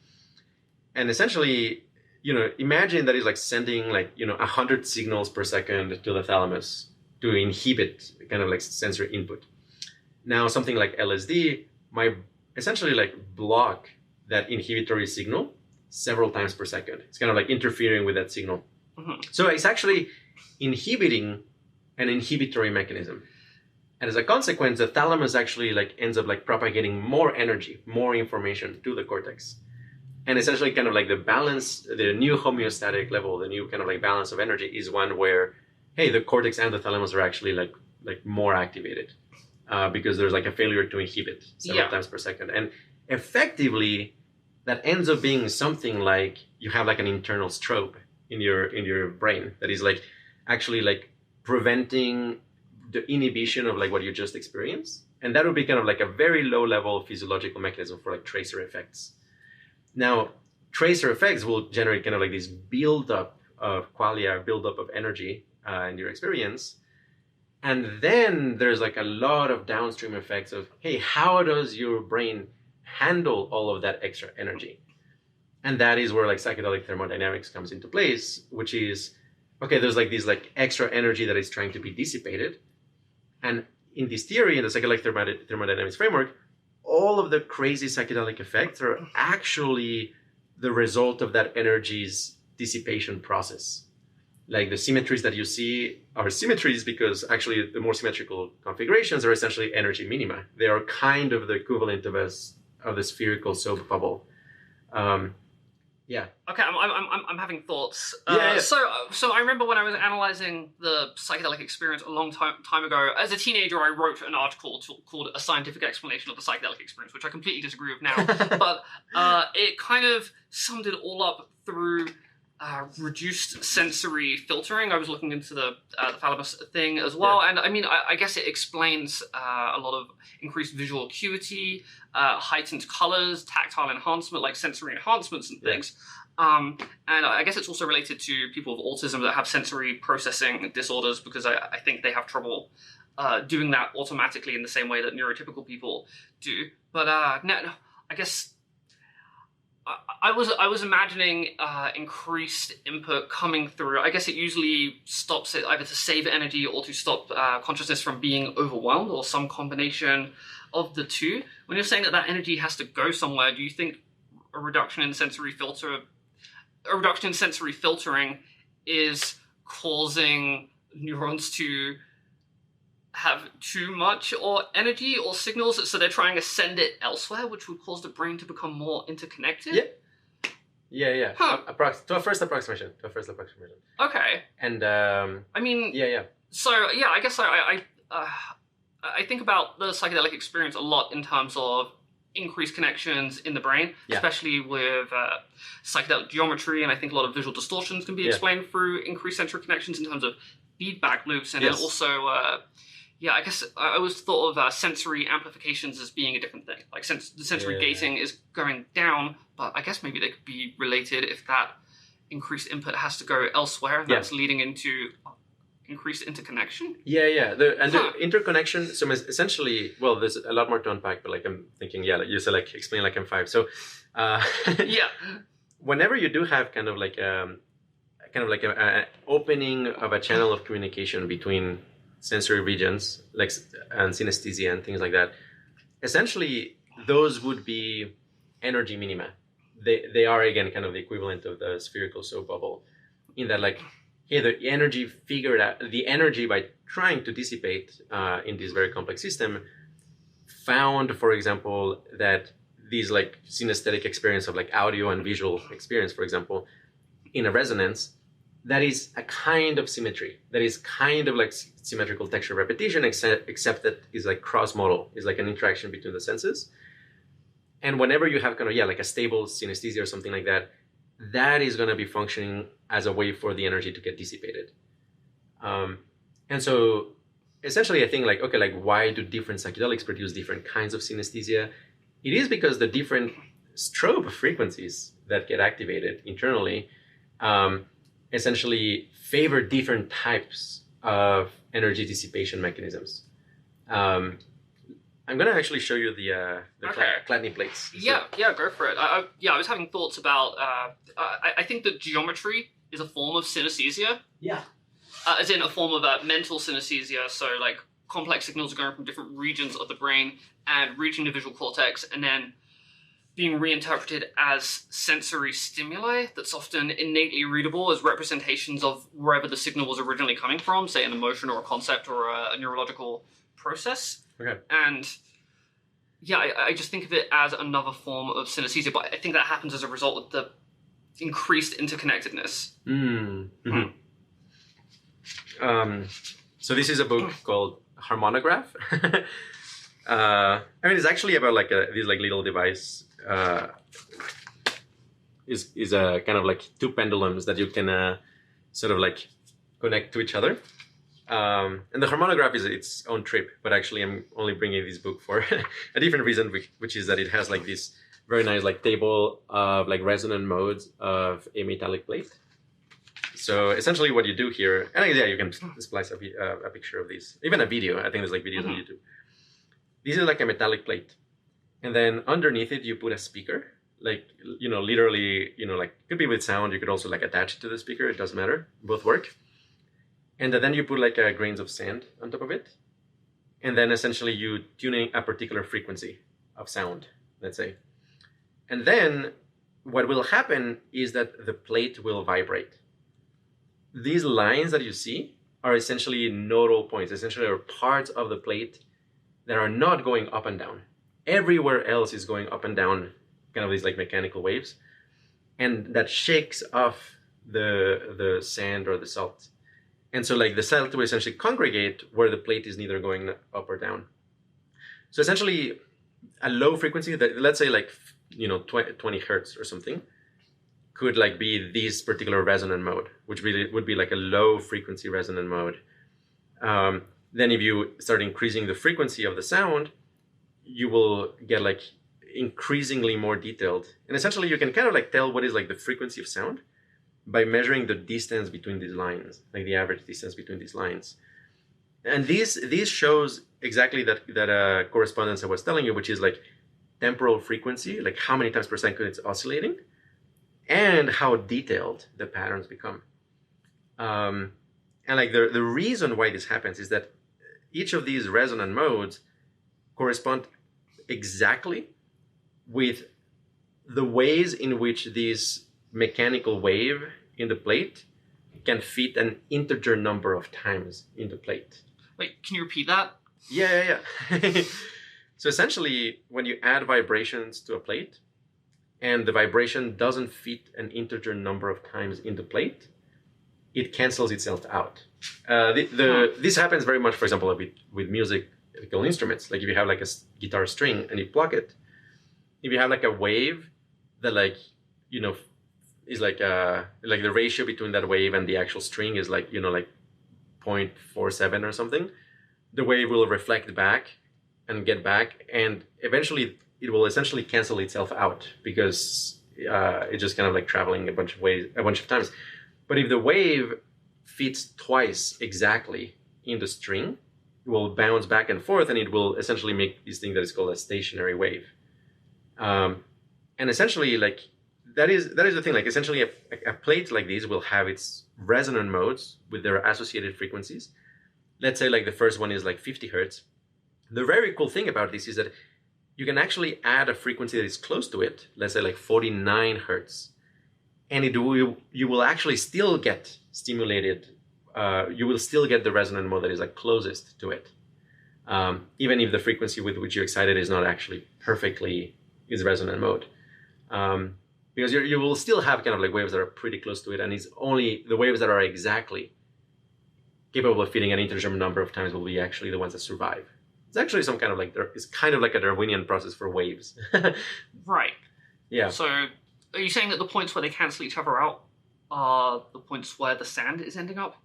and essentially, you know, imagine that it's like sending like 100 signals per second to the thalamus to inhibit kind of like sensory input. Now, something like LSD might essentially like block that inhibitory signal several times per second. It's kind of like interfering with that signal. Mm-hmm. So it's actually inhibiting an inhibitory mechanism. And as a consequence, the thalamus actually like ends up like propagating more energy, more information to the cortex. And essentially kind of like the balance, the new homeostatic level, the new kind of like balance of energy is one where, hey, the cortex and the thalamus are actually like more activated because there's like a failure to inhibit several times per second. And effectively, that ends up being something like you have like an internal strobe in your brain that is like actually like preventing the inhibition of like what you just experienced. And that would be kind of like a very low level physiological mechanism for like tracer effects. Now, tracer effects will generate kind of like this buildup of qualia, buildup of energy in your experience. And then there's like a lot of downstream effects of, hey, how does your brain handle all of that extra energy? And that is where like psychedelic thermodynamics comes into place, which is, okay, there's like this like extra energy that is trying to be dissipated. And in this theory, in the psychedelic thermodynamics framework, all of the crazy psychedelic effects are actually the result of that energy's dissipation process. Like the symmetries that you see are symmetries because actually the more symmetrical configurations are essentially energy minima. They are kind of the equivalent of the spherical soap bubble. Okay, I'm having thoughts. Yeah. So I remember when I was analyzing the psychedelic experience a long time ago. As a teenager, I wrote an article called "A Scientific Explanation of the Psychedelic Experience," which I completely disagree with now. But it kind of summed it all up through reduced sensory filtering. I was looking into the thalamus thing as well, and I mean, I guess it explains a lot of increased visual acuity, heightened colors, tactile enhancement, like sensory enhancements and things. And I guess it's also related to people with autism that have sensory processing disorders because I think they have trouble doing that automatically in the same way that neurotypical people do. But no, I guess I was imagining increased input coming through. I guess it usually stops it either to save energy or to stop consciousness from being overwhelmed, or some combination of the two. When you're saying that energy has to go somewhere, do you think a reduction in sensory filtering is causing neurons to have too much or energy or signals, so they're trying to send it elsewhere, which would cause the brain to become more interconnected? Yeah. Huh. To a first approximation. Okay. And I mean, So I guess I think about the psychedelic experience a lot in terms of increased connections in the brain, especially with psychedelic geometry, and I think a lot of visual distortions can be explained through increased sensory connections in terms of feedback loops, and then also Yeah, I guess I always thought of sensory amplifications as being a different thing. Like the sensory gating is going down, but I guess maybe they could be related if that increased input has to go elsewhere, and that's leading into increased interconnection. The interconnection. So essentially, well, there's a lot more to unpack, but like I'm thinking, like you said, like explain like M5. So whenever you do have kind of like an opening of a channel of communication between sensory regions, like and synesthesia and things like that, essentially those would be energy minima. They are again kind of the equivalent of the spherical soap bubble, in that like the energy by trying to dissipate in this very complex system found, for example, that these like synesthetic experience of like audio and visual experience, for example, in a resonance, that is a kind of symmetry. That is kind of like symmetrical texture repetition, except that is like cross-modal, is like an interaction between the senses. And whenever you have kind of, like a stable synesthesia or something like that, that is going to be functioning as a way for the energy to get dissipated. And so essentially I think like, okay, like why do different psychedelics produce different kinds of synesthesia? It is because the different strobe frequencies that get activated internally essentially favor different types of energy dissipation mechanisms. I'm going to actually show you the Chladni plates. Yeah, go for it. I was having thoughts about, I think that geometry is a form of synesthesia. Yeah. As in a form of mental synesthesia, so like complex signals are going from different regions of the brain and reaching the visual cortex and then being reinterpreted as sensory stimuli that's often innately readable as representations of wherever the signal was originally coming from, say an emotion or a concept or a neurological process. Okay. And I just think of it as another form of synesthesia, but I think that happens as a result of the increased interconnectedness. So this is a book called Harmonograph. I mean, it's actually about like this like little device. Is a kind of like two pendulums that you can sort of like connect to each other. And the harmonograph is its own trip, but actually I'm only bringing this book for a different reason, which is that it has like this very nice like table of like resonant modes of a metallic plate. So essentially what you do here, and you can splice a picture of this, even a video. I think there's like videos on YouTube. This is like a metallic plate. And then underneath it, you put a speaker, like, literally, like could be with sound. You could also like attach it to the speaker. It doesn't matter. Both work. And then you put like grains of sand on top of it. And then essentially you tuning a particular frequency of sound, let's say. And then what will happen is that the plate will vibrate. These lines that you see are essentially nodal points, essentially are parts of the plate that are not going up and down. Everywhere else is going up and down, kind of these like mechanical waves, and that shakes off the sand or the salt. And so like the salt will essentially congregate where the plate is neither going up or down. So essentially a low frequency, that let's say like 20 hertz or something, could like be this particular resonant mode, which really would be like a low frequency resonant mode. Then if you start increasing the frequency of the sound, you will get like increasingly more detailed. And essentially you can kind of like tell what is like the frequency of sound by measuring the distance between these lines, like the average distance between these lines. And this shows exactly that correspondence I was telling you, which is like temporal frequency, like how many times per second it's oscillating, and how detailed the patterns become. And like the reason why this happens is that each of these resonant modes correspond exactly with the ways in which this mechanical wave in the plate can fit an integer number of times in the plate. Wait, can you repeat that? Yeah. So essentially, when you add vibrations to a plate, and the vibration doesn't fit an integer number of times in the plate, it cancels itself out. This happens very much, for example, with musical instruments. Like if you have like a guitar string and you pluck it, if you have like a wave that is like the ratio between that wave and the actual string is like 0.47 or something, the wave will reflect back and get back, and eventually it will essentially cancel itself out because it's just kind of like traveling a bunch of times. But if the wave fits twice exactly in the string, it will bounce back and forth, and it will essentially make this thing that is called a stationary wave. And essentially, like that is the thing. Like essentially, a plate like this will have its resonant modes with their associated frequencies. Let's say like the first one is like 50 hertz. The very cool thing about this is that you can actually add a frequency that is close to it. Let's say like 49 hertz, and you will actually still get stimulated. You will still get the resonant mode that is like closest to it, even if the frequency with which you're excited is not actually perfectly its resonant mode. Because you will still have kind of like waves that are pretty close to it, and it's only the waves that are exactly capable of fitting an integer number of times will be actually the ones that survive. It's actually some kind of like, it's kind of like a Darwinian process for waves. Right. Yeah. So are you saying that the points where they cancel each other out are the points where the sand is ending up?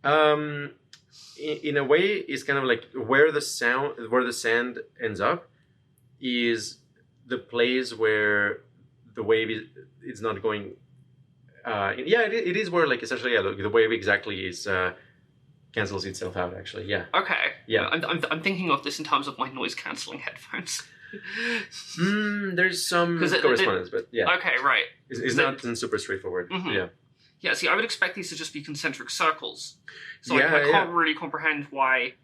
In a way, it's kind of like where the sand ends up is the place where the wave is not going. It is where like essentially the wave exactly is cancels itself out. Actually, yeah. Okay. Yeah. I'm thinking of this in terms of my noise cancelling headphones. There's some correspondence, but yeah. Okay, right. It's not super straightforward. Mm-hmm. Yeah. Yeah, see, I would expect these to just be concentric circles. So Yeah, I can't really comprehend why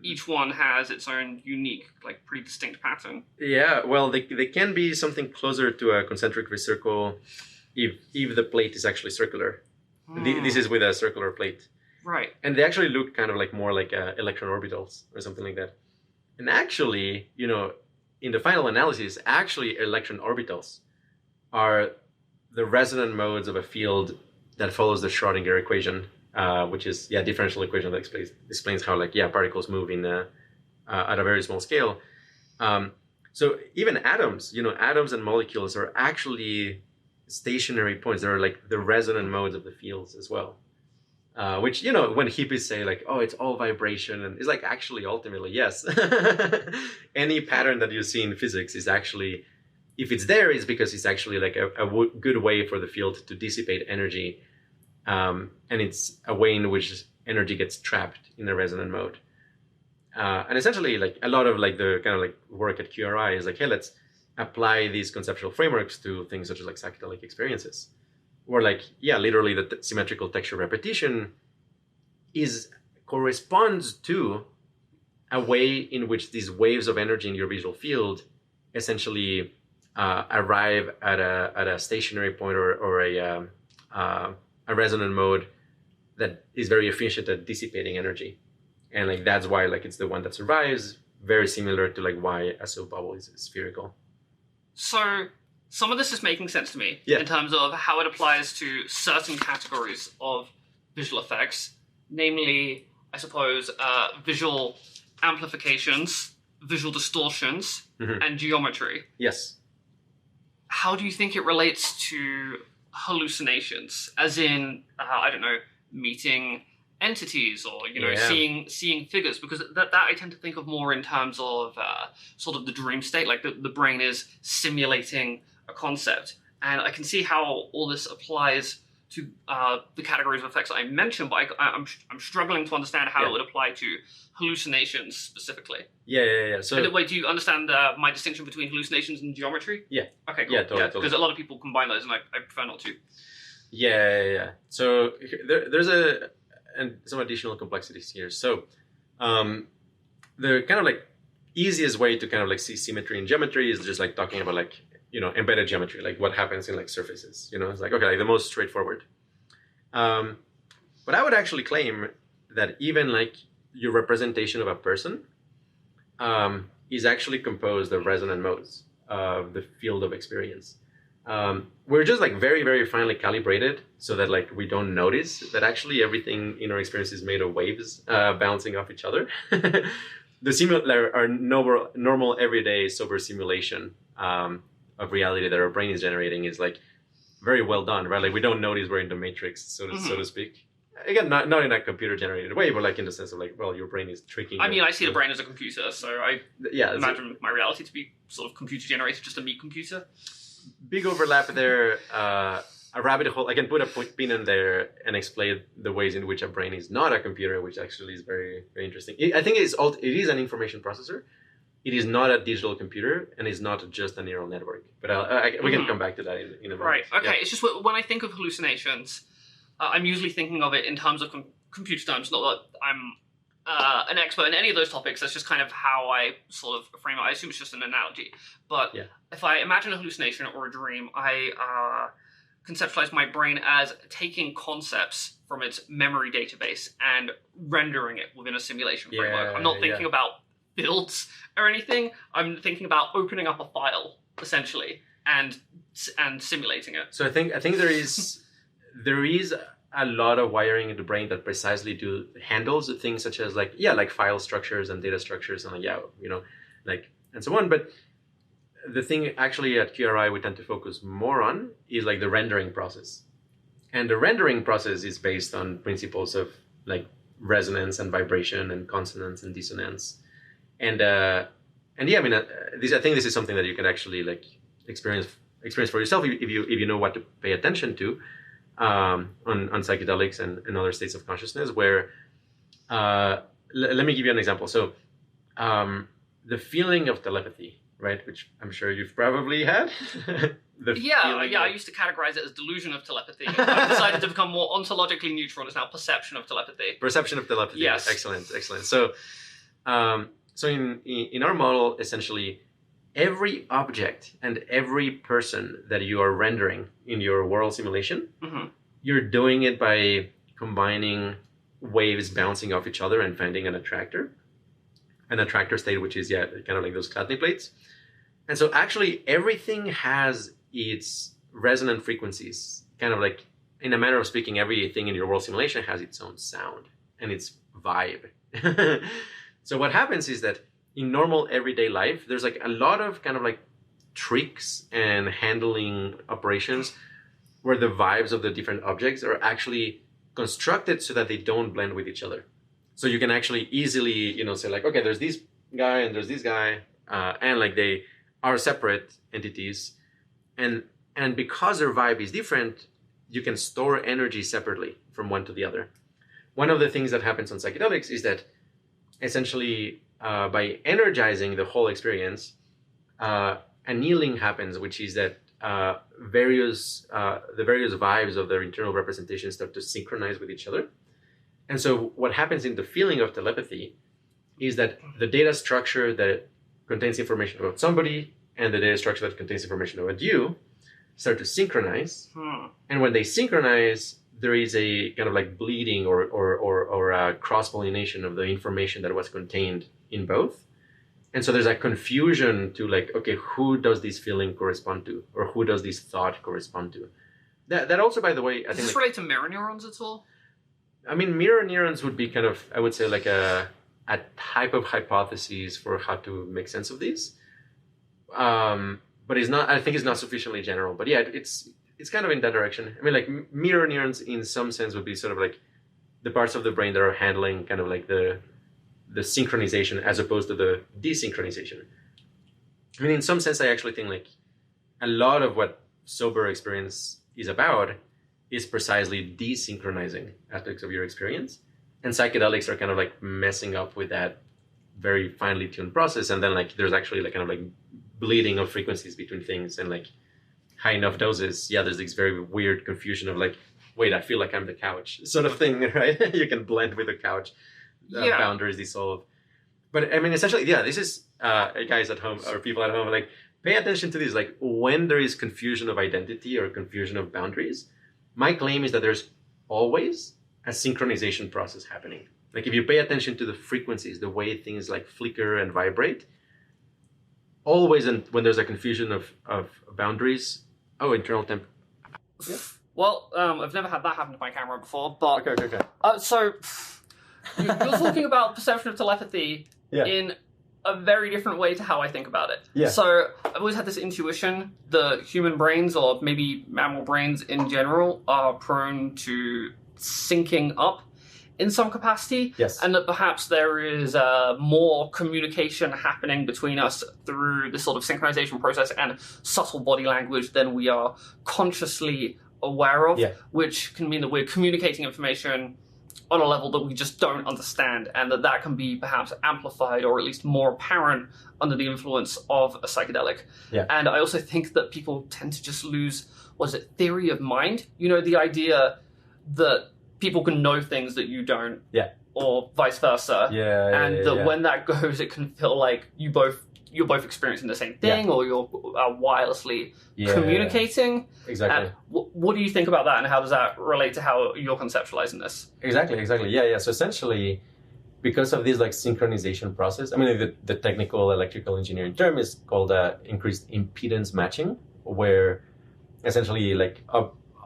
each one has its own unique, like, pretty distinct pattern. Yeah, well, they can be something closer to a concentric circle if the plate is actually circular. This is with a circular plate. Right. And they actually look kind of like more like electron orbitals or something like that. And actually, in the final analysis, actually electron orbitals are the resonant modes of a field that follows the Schrodinger equation, which is differential equation that explains how like particles move in at a very small scale. So even atoms, atoms and molecules are actually stationary points. They're like the resonant modes of the fields as well. Which, when hippies say like, oh, it's all vibration, and it's like actually ultimately, yes. Any pattern that you see in physics is actually, if it's there, it's because it's actually like a good way for the field to dissipate energy. And it's a way in which energy gets trapped in a resonant mode. And essentially, like a lot of like the kind of like work at QRI is like, hey, let's apply these conceptual frameworks to things such as like psychedelic experiences. Or like, literally the symmetrical texture repetition corresponds to a way in which these waves of energy in your visual field essentially arrive at a stationary point or a resonant mode that is very efficient at dissipating energy. And like that's why like it's the one that survives, very similar to like why a soap bubble is spherical. So some of this is making sense to me in terms of how it applies to certain categories of visual effects, namely, I suppose, visual amplifications, visual distortions, and geometry. Yes. How do you think it relates to hallucinations? As in, I don't know, meeting entities or, seeing figures? Because that I tend to think of more in terms of sort of the dream state, like the brain is simulating a concept. And I can see how all this applies to the categories of effects I mentioned, but I'm struggling to understand how it would apply to hallucinations specifically. Yeah. So wait, do you understand my distinction between hallucinations and geometry? Yeah. Okay, cool. Yeah, totally. Because a lot of people combine those, and I prefer not to. Yeah. So there's some additional complexities here. So the kind of like easiest way to kind of like see symmetry in geometry is just like talking about like embedded geometry, like what happens in like surfaces. It's like, okay, like the most straightforward. But I would actually claim that even like your representation of a person is actually composed of resonant modes of the field of experience. We're just like very, very finely calibrated so that like we don't notice that actually everything in our experience is made of waves bouncing off each other. Our normal everyday sober simulation of reality that our brain is generating is like very well done, right? Like we don't notice we're in the matrix, so to speak. again, not in a computer-generated way, but like in the sense of like, well, your brain is tricking. I mean, I see the brain as a computer, so I imagine my reality to be sort of computer-generated, just a meat computer. Big overlap there. A rabbit hole. I can put a pin in there and explain the ways in which a brain is not a computer, which actually is very, very interesting. I think it is an information processor. It is not a digital computer, and it's not just a neural network. But we can come back to that in a moment. Right. Okay. Yeah. It's just when I think of hallucinations, I'm usually thinking of it in terms of computer terms. Not that I'm an expert in any of those topics. That's just kind of how I sort of frame it. I assume it's just an analogy. But if I imagine a hallucination or a dream, I conceptualize my brain as taking concepts from its memory database and rendering it within a simulation framework. I'm not thinking about builds or anything. I'm thinking about opening up a file, essentially, and simulating it. So I think there is a lot of wiring in the brain that precisely handles the things such as like file structures and data structures and and so on. But the thing actually at QRI we tend to focus more on is like the rendering process. And the rendering process is based on principles of like resonance and vibration and consonance and dissonance. And I mean, I think this is something that you can actually like experience for yourself if you know what to pay attention to on psychedelics and other states of consciousness. Where let me give you an example. So the feeling of telepathy, right, which I'm sure you've probably had. I used to categorize it as delusion of telepathy. I've decided to become more ontologically neutral. It's now perception of telepathy. Perception of telepathy. Yes. Excellent. So, so in our model, essentially, every object and every person that you are rendering in your world simulation, you're doing it by combining waves bouncing off each other and finding an attractor state, which is kind of like those Chladni plates. And so actually everything has its resonant frequencies, kind of like, in a manner of speaking, everything in your world simulation has its own sound and its vibe. So what happens is that in normal everyday life, there's like a lot of kind of like tricks and handling operations where the vibes of the different objects are actually constructed so that they don't blend with each other. So you can actually easily, say like, okay, there's this guy and there's this guy, and like they are separate entities. And because their vibe is different, you can store energy separately from one to the other. One of the things that happens on psychedelics is that essentially by energizing the whole experience, annealing happens, which is that the various vibes of their internal representations start to synchronize with each other. And so what happens in the feeling of telepathy is that the data structure that contains information about somebody and the data structure that contains information about you start to synchronize. And when they synchronize, there is a kind of like bleeding or a cross-pollination of the information that was contained in both. And so there's a confusion to like, okay, who does this feeling correspond to? Or who does this thought correspond to? That also, by the way, I think... Does this relate to mirror neurons at all? I mean, mirror neurons would be kind of, I would say, like a type of hypothesis for how to make sense of these. But it's not, I think it's not sufficiently general. But yeah, it's kind of in that direction. I mean, like mirror neurons in some sense would be sort of like the parts of the brain that are handling kind of like the synchronization as opposed to the desynchronization. I mean, in some sense, I actually think like a lot of what sober experience is about is precisely desynchronizing aspects of your experience. And psychedelics are kind of like messing up with that very finely tuned process. And then like there's actually like kind of like bleeding of frequencies between things, and like high enough doses, there's this very weird confusion of like, wait, I feel like I'm the couch sort of thing, right? You can blend with the couch, boundaries dissolve. But I mean, essentially, this is guys at home or people at home, like pay attention to this. Like when there is confusion of identity or confusion of boundaries, my claim is that there's always a synchronization process happening. Like if you pay attention to the frequencies, the way things like flicker and vibrate, always when there's a confusion of boundaries, internal temp. Yeah. Well, I've never had that happen to my camera before, but... Okay. So, you're talking about perception of telepathy in a very different way to how I think about it. Yeah. So, I've always had this intuition that human brains, or maybe mammal brains in general, are prone to syncing up in some capacity, Yes. and that perhaps there is more communication happening between us through this sort of synchronization process and subtle body language than we are consciously aware of, which can mean that we're communicating information on a level that we just don't understand, and that can be perhaps amplified or at least more apparent under the influence of a psychedelic. Yeah. And I also think that people tend to just lose, theory of mind? You know, the idea that people can know things that you don't, or vice versa. When that goes, it can feel like you're both experiencing the same thing, or you're wirelessly communicating. Exactly. What do you think about that, and how does that relate to how you're conceptualizing this? Exactly. Yeah. So essentially, because of this like synchronization process, I mean, the technical electrical engineering term is called increased impedance matching, where essentially like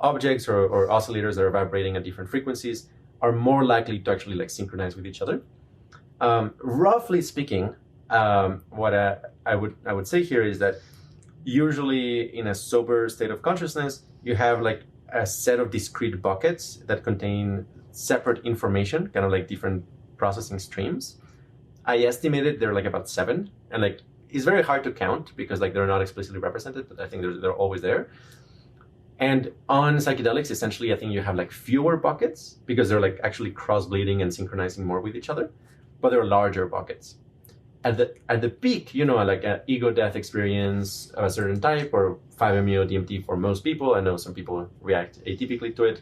objects or oscillators that are vibrating at different frequencies are more likely to actually like synchronize with each other. Roughly speaking, what I would say here is that usually in a sober state of consciousness, you have like a set of discrete buckets that contain separate information, kind of like different processing streams. I estimated they're like about 7, and like it's very hard to count because like they're not explicitly represented, but I think they're always there. And on psychedelics, essentially, I think you have like fewer buckets because they're like actually cross-bleeding and synchronizing more with each other, but they're larger buckets. At the peak, you know, like an ego death experience of a certain type, or 5-MeO DMT for most people, I know some people react atypically to it,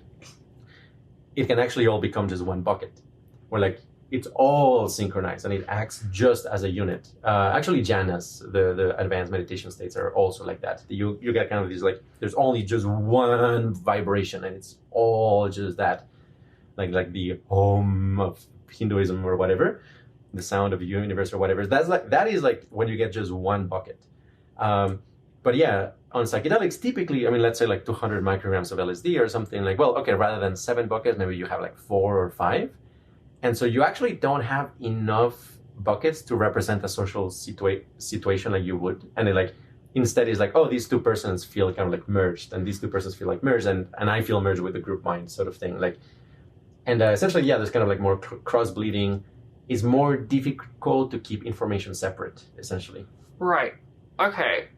it can actually all become just one bucket, where like it's all synchronized and it acts just as a unit. Actually, Jhanas, the advanced meditation states, are also like that. You get kind of these like, there's only just one vibration and it's all just that, like the Om of Hinduism or whatever, the sound of the universe or whatever. That is like when you get just one bucket. But yeah, on psychedelics, typically, I mean, let's say like 200 micrograms of LSD or something, like, well, okay, rather than 7 buckets, maybe you have like 4 or 5. And so you actually don't have enough buckets to represent a social situation like you would. And it like, instead it's like, oh, these two persons feel kind of like merged, and these two persons feel like merged, and I feel merged with the group mind sort of thing. Like, and essentially, yeah, there's kind of like more cross-bleeding. It's more difficult to keep information separate, essentially. Right. Okay.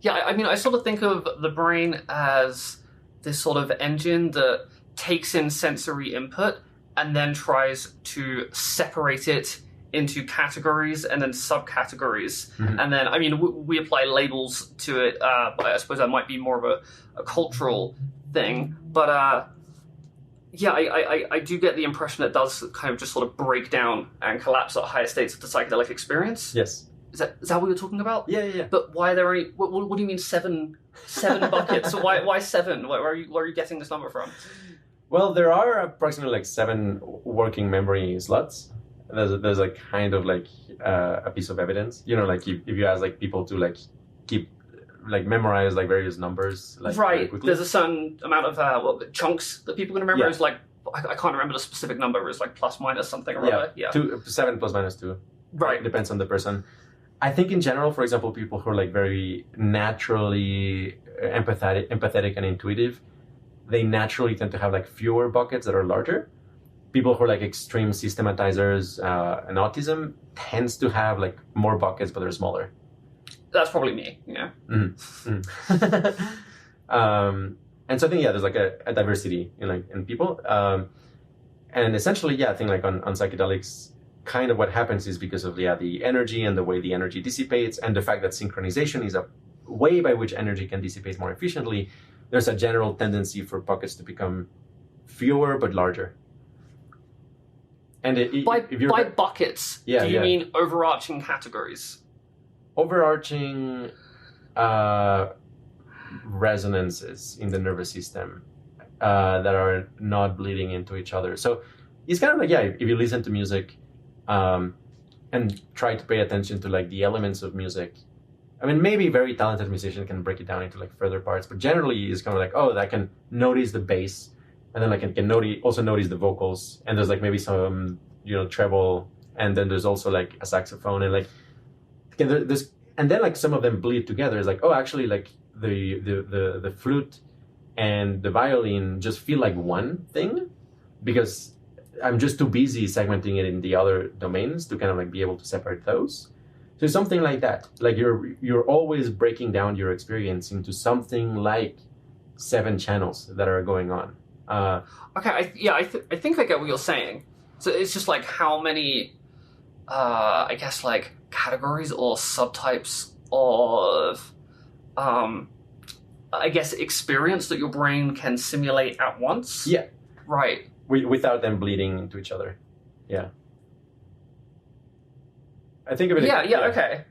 Yeah, I mean, I sort of think of the brain as this sort of engine that takes in sensory input and then tries to separate it into categories and then subcategories. Mm-hmm. And then, I mean, we apply labels to it, but I suppose that might be more of a cultural thing. But yeah, I do get the impression it does kind of just sort of break down and collapse at higher states of the psychedelic experience. Yes. Is that what you're talking about? Yeah. But why are there only... What do you mean seven buckets? So why 7? Where are you getting this number from? Well, there are approximately like 7 working memory slots. There's like kind of like a piece of evidence. You know, like if you ask like people to like keep like memorize like various numbers, like right. There's a certain amount of chunks that people can remember. Yeah. Is like I can't remember the specific number. It's like plus minus something or other. Yeah. 7 plus minus 2. Right. Depends on the person. I think in general, for example, people who are like very naturally empathetic and intuitive, they naturally tend to have like fewer buckets that are larger. People who are like extreme systematizers and autism tends to have like more buckets, but they're smaller. That's probably me, yeah. Mm-hmm. And so I think, yeah, there's like a diversity in people. And essentially, yeah, I think like on psychedelics, kind of what happens is because of the energy and the way the energy dissipates, and the fact that synchronization is a way by which energy can dissipate more efficiently, there's a general tendency for buckets to become fewer but larger. And by buckets, do you mean overarching categories? Overarching resonances in the nervous system that are not bleeding into each other. So it's kind of like, if you listen to music and try to pay attention to like the elements of music. I mean, maybe a very talented musician can break it down into like further parts, but generally it's kind of like, I can notice the bass, and then I can also notice the vocals, and there's like maybe some treble, and then there's also like a saxophone, and like and then like some of them bleed together. It's like, actually, like the flute and the violin just feel like one thing, because I'm just too busy segmenting it in the other domains to kind of like be able to separate those. So something like that. Like you're always breaking down your experience into something like 7 channels that are going on. Okay, I think I get what you're saying. So it's just like how many, I guess, like categories or subtypes of, I guess, experience that your brain can simulate at once. Yeah. Right. Without them bleeding into each other. Yeah. I think of it. Yeah. Okay.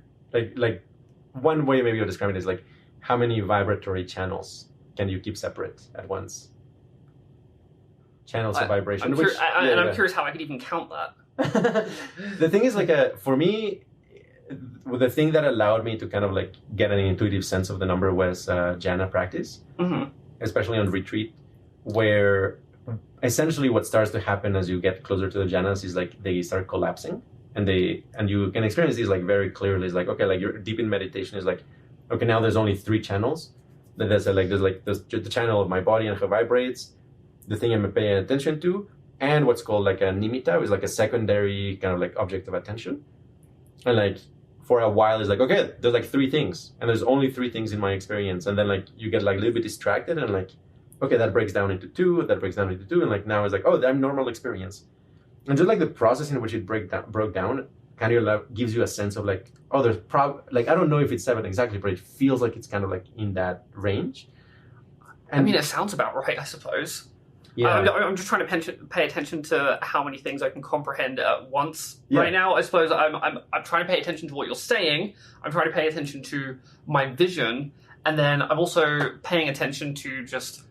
Like one way maybe of describing it is like how many vibratory channels can you keep separate at once? Channels of vibration. I'm curious how I could even count that. The thing is, like, for me, the thing that allowed me to kind of like get an intuitive sense of the number was Jhana practice, especially on retreat, where essentially what starts to happen as you get closer to the jhanas is like they start collapsing, and you can experience these like very clearly. It's like, okay, like you're deep in meditation is like, okay, now there's only 3 channels. Then there's the channel of my body and how it vibrates, the thing I'm paying attention to, and what's called like a nimitta, is like a secondary kind of like object of attention. And like for a while it's like, okay, there's like 3 things, and there's only 3 things in my experience, and then like you get like a little bit distracted, and like, okay, that breaks down into 2, that breaks down into 2, and like now it's like, oh, I'm normal experience. And just like the process in which it broke down kind of like gives you a sense of like, oh, there's like, I don't know if it's 7 exactly, but it feels like it's kind of like in that range. And I mean, it sounds about right, I suppose. Yeah. I'm just trying to pay attention to how many things I can comprehend at once right now. I suppose I'm trying to pay attention to what you're saying. I'm trying to pay attention to my vision, and then I'm also paying attention to just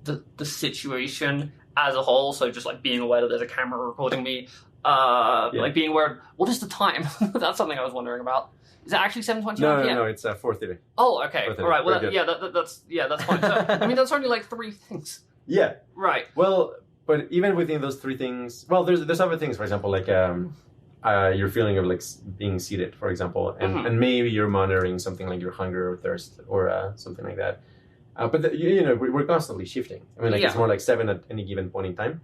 the situation as a whole. So just like being aware that there's a camera recording me, like being aware. What is the time? That's something I was wondering about. Is it actually 7:20? No, it's 4:30. Oh, okay. 4:30. All right. Well, that's fine. So, I mean, that's only like 3 things. Yeah. Right. Well, but even within those 3 things, well, there's other things. For example, like your feeling of like being seated, for example, and maybe you're monitoring something like your hunger or thirst or something like that. But we're constantly shifting. I mean, like it's more like 7 at any given point in time.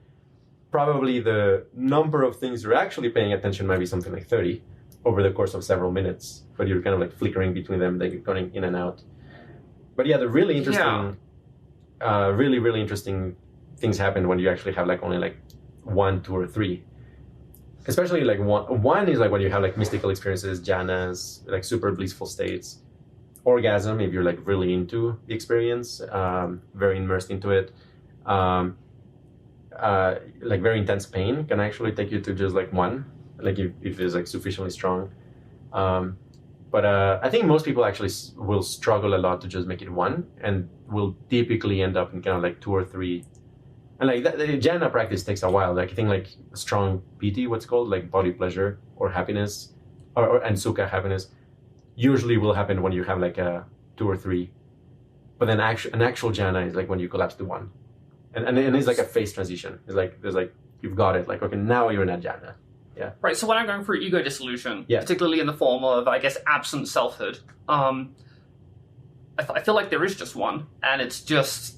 Probably the number of things you're actually paying attention might be something like 30 over the course of several minutes, but you're kind of like flickering between them, like going in and out. But yeah, the really interesting. Really interesting things happen when you actually have like only like 1, 2, or 3. Especially like one is like when you have like mystical experiences, jhanas, like super blissful states, orgasm if you're like really into the experience, very immersed into it. Like very intense pain can actually take you to just like 1, like if it's like sufficiently strong. But I think most people actually will struggle a lot to just make it 1, and will typically end up in kind of like 2 or 3. And like the Jhana practice takes a while. Like I think like strong piti, what's called like body pleasure or happiness, and sukha, happiness, usually will happen when you have like a 2 or 3. But then an actual Jhana is like when you collapse to 1, and it's like a phase transition. It's like there's like you've got it. Like okay, now you're in a Jhana. Yeah. Right. So when I'm going through ego dissolution, yeah, particularly in the form of, I guess, absent selfhood, I feel like there is just one, and it's just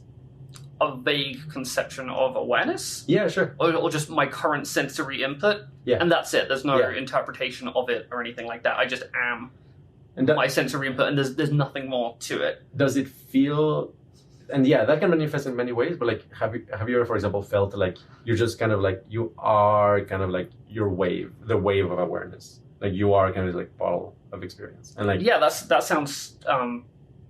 a vague conception of awareness. Yeah, sure. Or just my current sensory input. Yeah. And that's it. There's no interpretation of it or anything like that. I just am my sensory input, and there's nothing more to it. Does it feel... And yeah, that can manifest in many ways, but like, have you ever, for example, felt like you're just kind of like, you are kind of like your wave, the wave of awareness. Like you are kind of like bottle of experience. And like... Yeah, that sounds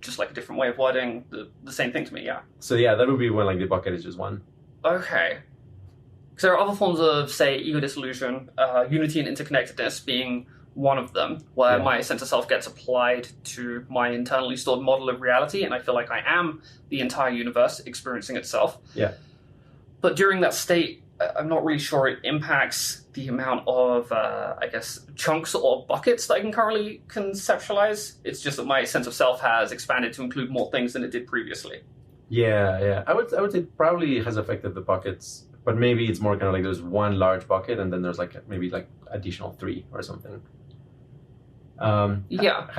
just like a different way of wording the same thing to me, yeah. So yeah, that would be when like the bucket is just 1. Okay. Because there are other forms of, say, ego dissolution, unity and interconnectedness being one of them, where my sense of self gets applied to my internally stored model of reality, and I feel like I am the entire universe experiencing itself. Yeah. But during that state, I'm not really sure it impacts the amount of, I guess, chunks or buckets that I can currently conceptualize. It's just that my sense of self has expanded to include more things than it did previously. Yeah. I would say it probably has affected the buckets, but maybe it's more kind of like there's 1 large bucket, and then there's like maybe like additional 3 or something. Yeah.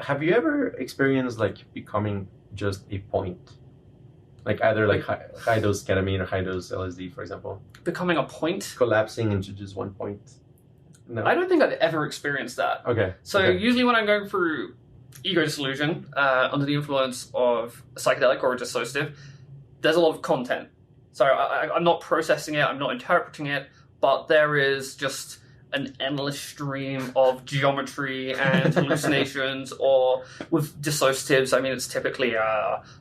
Have you ever experienced like becoming just a point? Like either like high dose ketamine or high dose LSD, for example. Becoming a point? Collapsing into just one point. No. I don't think I've ever experienced that. Okay. So okay. usually when I'm going through ego dissolution under the influence of a psychedelic or a dissociative, there's a lot of content. So I'm not processing it, I'm not interpreting it, but there is just an endless stream of geometry and hallucinations, or with dissociatives, I mean, it's typically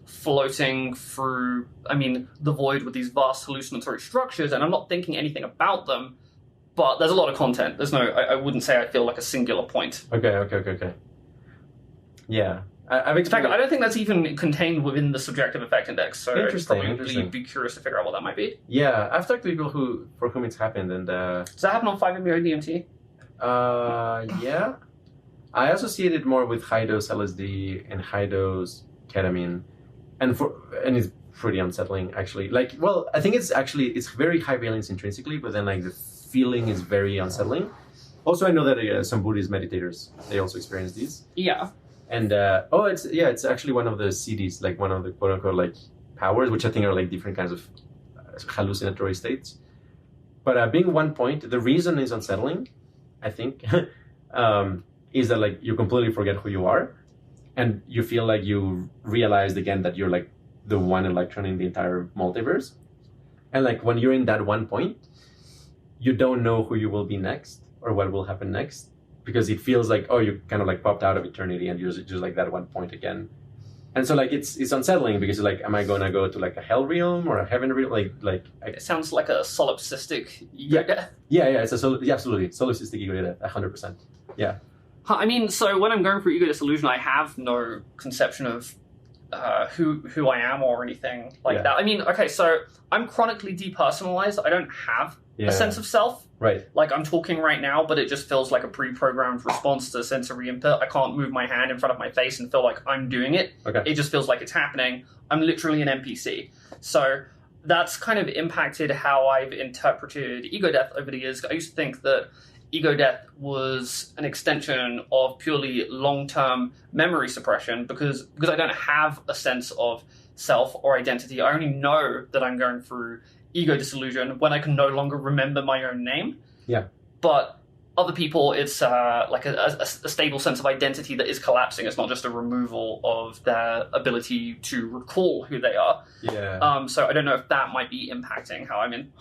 floating through, the void with these vast hallucinatory structures, and I'm not thinking anything about them, but there's a lot of content. There's no, I wouldn't say I feel like a singular point. Okay. Yeah. I've In fact, I don't think that's even contained within the subjective effect index, so I'd probably be curious to figure out what that might be. Yeah, I've talked to people for whom it's happened, and does that happen on 5-MeO-DMT? Yeah. I associate it more with high dose LSD and high dose ketamine, and it's pretty unsettling actually. Like, well, I think it's very high valence intrinsically, but then like the feeling is very unsettling. Also, I know that some Buddhist meditators, they also experience these. Yeah. And it's actually one of the CDs, like one of the quote unquote like powers, which I think are like different kinds of hallucinatory states. But being one point, the reason is unsettling, I think, is that like you completely forget who you are, and you feel like you realized again that you're like the one electron in the entire multiverse, and like when you're in that one point, you don't know who you will be next or what will happen next. Because it feels like, oh, you kind of like popped out of eternity and you're just like that one point again. And so like it's unsettling because you're like, am I gonna go to like a hell realm or a heaven realm? It sounds like a solipsistic ego death. Yeah, it's absolutely solipsistic ego death, 100%. Yeah. So when I'm going through ego dissolution, I have no conception of who I am or anything like that. Okay, so I'm chronically depersonalized. I don't have a sense of self. Right. Like I'm talking right now, but it just feels like a pre-programmed response to sensory input. I can't move my hand in front of my face and feel like I'm doing it. Okay. It just feels like it's happening. I'm literally an NPC. So that's kind of impacted how I've interpreted ego death over the years. I used to think that ego death was an extension of purely long-term memory suppression because I don't have a sense of self or identity. I only know that I'm going through ego dissolution when I can no longer remember my own name. Yeah. But other people, it's like a stable sense of identity that is collapsing. It's not just a removal of their ability to recall who they are. Yeah. So I don't know if that might be impacting how I'm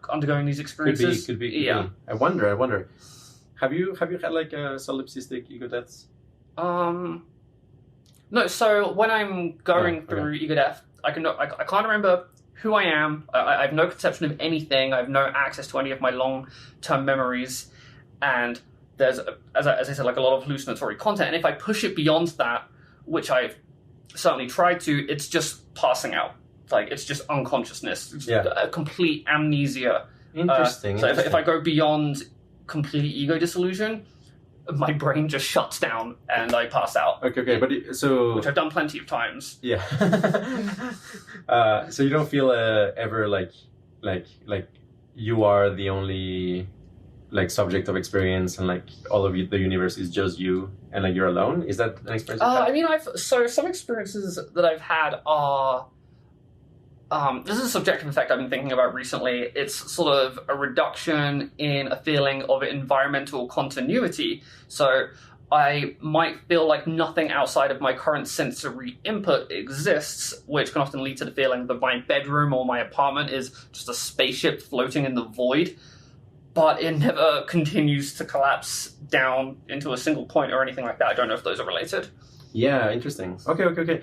undergoing these experiences. Could be. Yeah. I wonder. Have you had like solipsistic ego deaths? No. So when I'm going through ego death, I can't remember who I am. I have no conception of anything. I have no access to any of my long-term memories. And there's, as I said, like a lot of hallucinatory content. And if I push it beyond that, which I've certainly tried to, it's just passing out. Like, it's just unconsciousness. It's a complete amnesia. Interesting. So if I go beyond complete ego dissolution, my brain just shuts down and I pass out. Okay. But so... Which I've done plenty of times. Yeah. So you don't feel ever like you are the only like subject of experience and like all of the universe is just you and like you're alone? Is that an experience you've had? So some experiences that I've had are this is a subjective effect I've been thinking about recently. It's sort of a reduction in a feeling of environmental continuity. So I might feel like nothing outside of my current sensory input exists, which can often lead to the feeling that my bedroom or my apartment is just a spaceship floating in the void. But it never continues to collapse down into a single point or anything like that. I don't know if those are related. Yeah, interesting. Okay.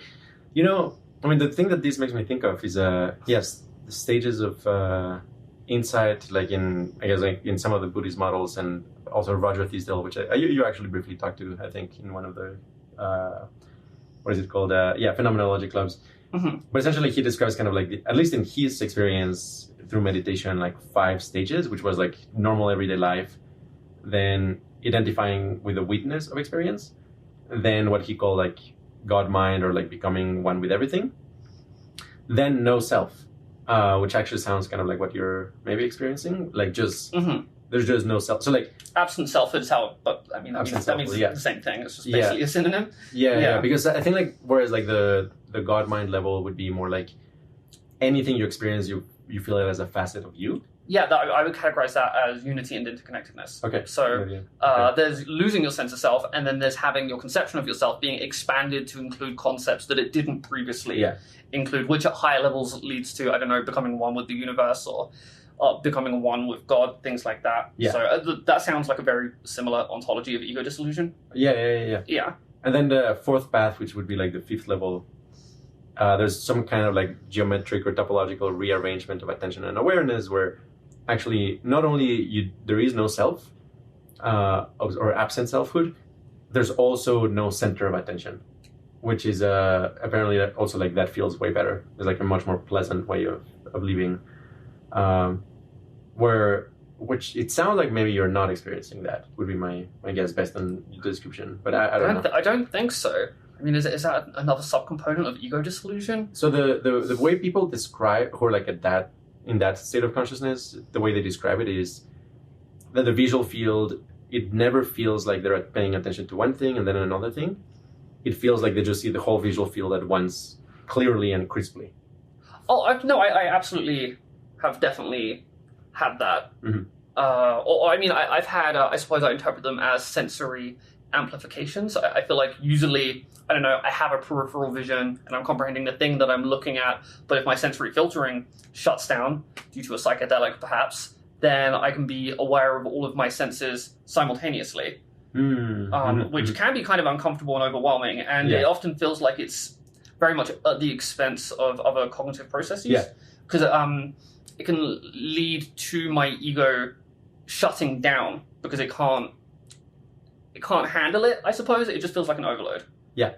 You know, the thing that this makes me think of is, yes, the stages of insight, like in some of the Buddhist models, and also Roger Tisdale, which you actually briefly talked to, I think, in one of the, what is it called? Phenomenology clubs. Mm-hmm. But essentially, he describes kind of like, at least in his experience through meditation, like 5 stages, which was like normal everyday life, then identifying with the witness of experience, then what he called like God mind, or like becoming one with everything, then no self, which actually sounds kind of like what you're maybe experiencing, like just there's just no self. So like absent self is how, but that means the same thing. It's just basically a synonym. Yeah, because I think like whereas like the God mind level would be more like anything you experience, you feel it as a facet of you. Yeah, I would categorize that as unity and interconnectedness. Okay. So there's losing your sense of self, and then there's having your conception of yourself being expanded to include concepts that it didn't previously include, which at higher levels leads to, I don't know, becoming one with the universe or becoming one with God, things like that. Yeah. So that sounds like a very similar ontology of ego dissolution. Yeah. And then the fourth path, which would be like the fifth level, there's some kind of like geometric or topological rearrangement of attention and awareness where actually not only there is no self or absent selfhood, there's also no center of attention, which is apparently also like that feels way better. It's like a much more pleasant way of living, which it sounds like maybe you're not experiencing that, would be my guess based on the description, but I don't know. I don't think so. I mean, is that another subcomponent of ego dissolution? So the way people describe who are like in that state of consciousness, the way they describe it is that the visual field, it never feels like they're paying attention to one thing and then another thing. It feels like they just see the whole visual field at once, clearly and crisply. Oh, I absolutely have definitely had that. Mm-hmm. I've had, I suppose I interpret them as sensory amplifications. I feel like usually, I don't know, I have a peripheral vision and I'm comprehending the thing that I'm looking at, but if my sensory filtering shuts down due to a psychedelic perhaps, then I can be aware of all of my senses simultaneously, which can be kind of uncomfortable and overwhelming, and it often feels like it's very much at the expense of other cognitive processes, because it can lead to my ego shutting down because it can't handle it, I suppose. It just feels like an overload. Yeah.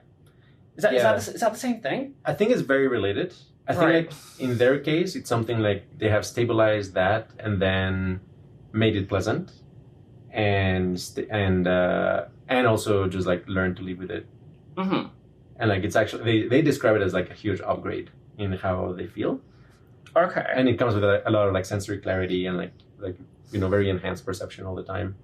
Is that the same thing? I think it's very related. I think like in their case, it's something like they have stabilized that and then made it pleasant, and also just like learned to live with it. Mm-hmm. And like it's actually they describe it as like a huge upgrade in how they feel. Okay. And it comes with a lot of like sensory clarity and like very enhanced perception all the time.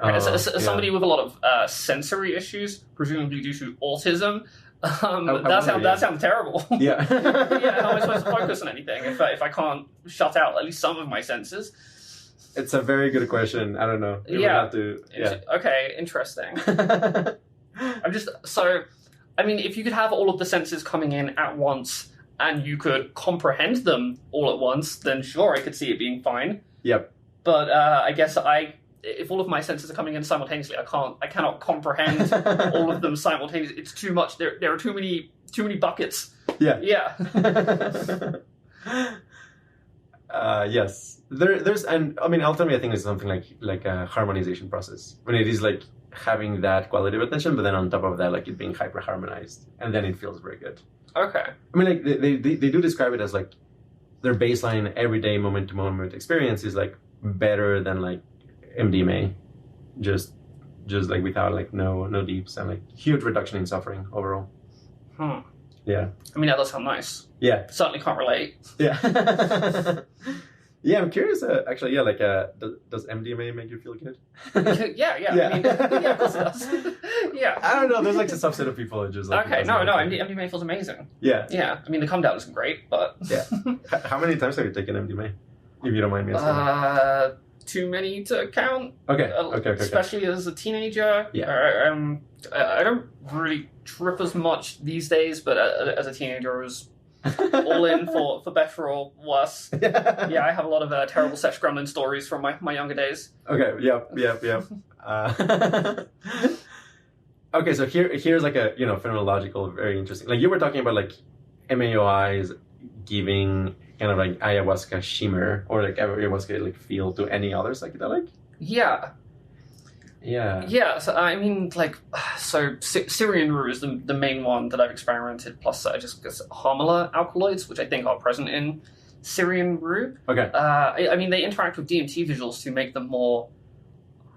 As somebody with a lot of sensory issues, presumably due to autism, that sounds terrible. Yeah. How am I supposed to focus on anything if I can't shut out at least some of my senses? It's a very good question. I don't know. Okay, interesting. If you could have all of the senses coming in at once and you could comprehend them all at once, then sure, I could see it being fine. Yep. But I guess if all of my senses are coming in simultaneously, I cannot comprehend all of them simultaneously. It's too much. There are too many buckets. Yeah. Yeah. Yes. There's ultimately I think it's something like a harmonization process when it is like having that quality of attention, but then on top of that, like it being hyper harmonized, and then it feels very good. Okay. I mean, like they do describe it as like their baseline everyday moment to moment experience is like better than like MDMA, just like without like no deeps and like huge reduction in suffering overall. Yeah. I mean, that does sound nice. Yeah. Certainly can't relate. Yeah. Yeah, I'm curious. Actually, yeah, like, does MDMA make you feel good? Yeah. I mean, of course it does. Yeah. I don't know. There's like a subset of people that just like. Okay, no. MDMA feels amazing. Yeah. Yeah. I mean, the come down isn't great, but. Yeah. How many times have you taken MDMA? If you don't mind me asking. Too many to count. Okay. Especially as a teenager. Yeah. I don't really trip as much these days, but as a teenager, I was all in for better or worse. Yeah, I have a lot of terrible sex gremlin stories from my younger days. Okay. Yep. Okay, so here's like a phenomenological, very interesting. Like you were talking about like MAOIs giving kind of like ayahuasca shimmer or like ayahuasca like feel to any other psychedelic. Yeah. So I mean, like, Syrian rue is the main one that I've experimented. Plus, I just guess harmala alkaloids, which I think are present in Syrian rue. Okay. I mean, they interact with DMT visuals to make them more.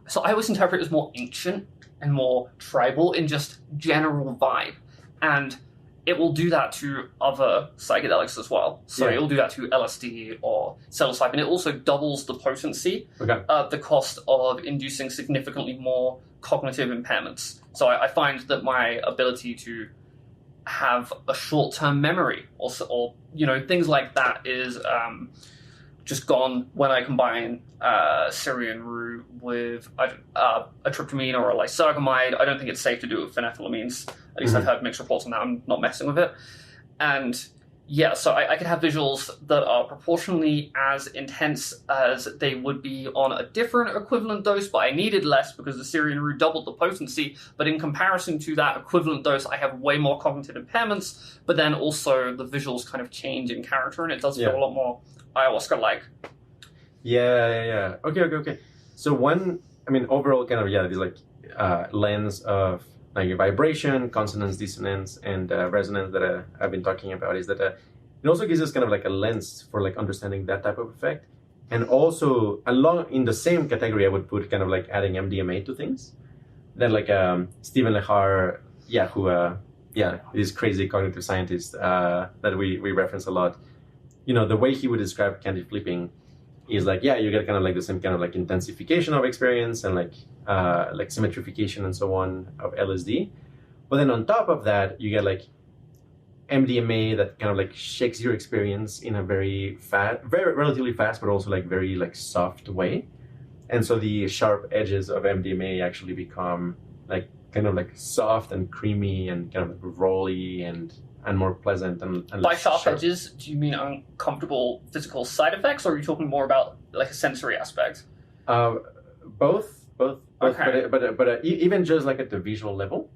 So I always interpret it as more ancient and more tribal in just general vibe, and it will do that to other psychedelics as well. So it will do that to LSD or psilocybin. It also doubles the potency at the cost of inducing significantly more cognitive impairments. So I find that my ability to have a short-term memory, or things like that is just gone when I combine Syrian rue with a tryptamine or a lysergamide. I don't think it's safe to do it with phenethylamines. At least I've heard mixed reports on that. I'm not messing with it. And yeah, so I could have visuals that are proportionally as intense as they would be on a different equivalent dose, but I needed less because the Syrian rue doubled the potency. But in comparison to that equivalent dose, I have way more cognitive impairments, but then also the visuals kind of change in character, and it does feel a lot more ayahuasca-like. Yeah. Okay. So overall kind of, this lens of like vibration, consonance, dissonance, and resonance that I've been talking about is that it also gives us kind of like a lens for like understanding that type of effect. And also along in the same category, I would put kind of like adding MDMA to things. Then like Stephen Lehar, this crazy cognitive scientist that we reference a lot. The way he would describe candid flipping is like, you get kind of like the same kind of like intensification of experience and like symmetrification and so on of LSD. But then on top of that, you get like MDMA that kind of like shakes your experience in a very relatively fast, but also like very like soft way. And so the sharp edges of MDMA actually become like kind of like soft and creamy and kind of like rolly and more pleasant and by sharp edges, do you mean uncomfortable physical side effects, or are you talking more about like a sensory aspect? Both. Okay. But even just like at the visual level,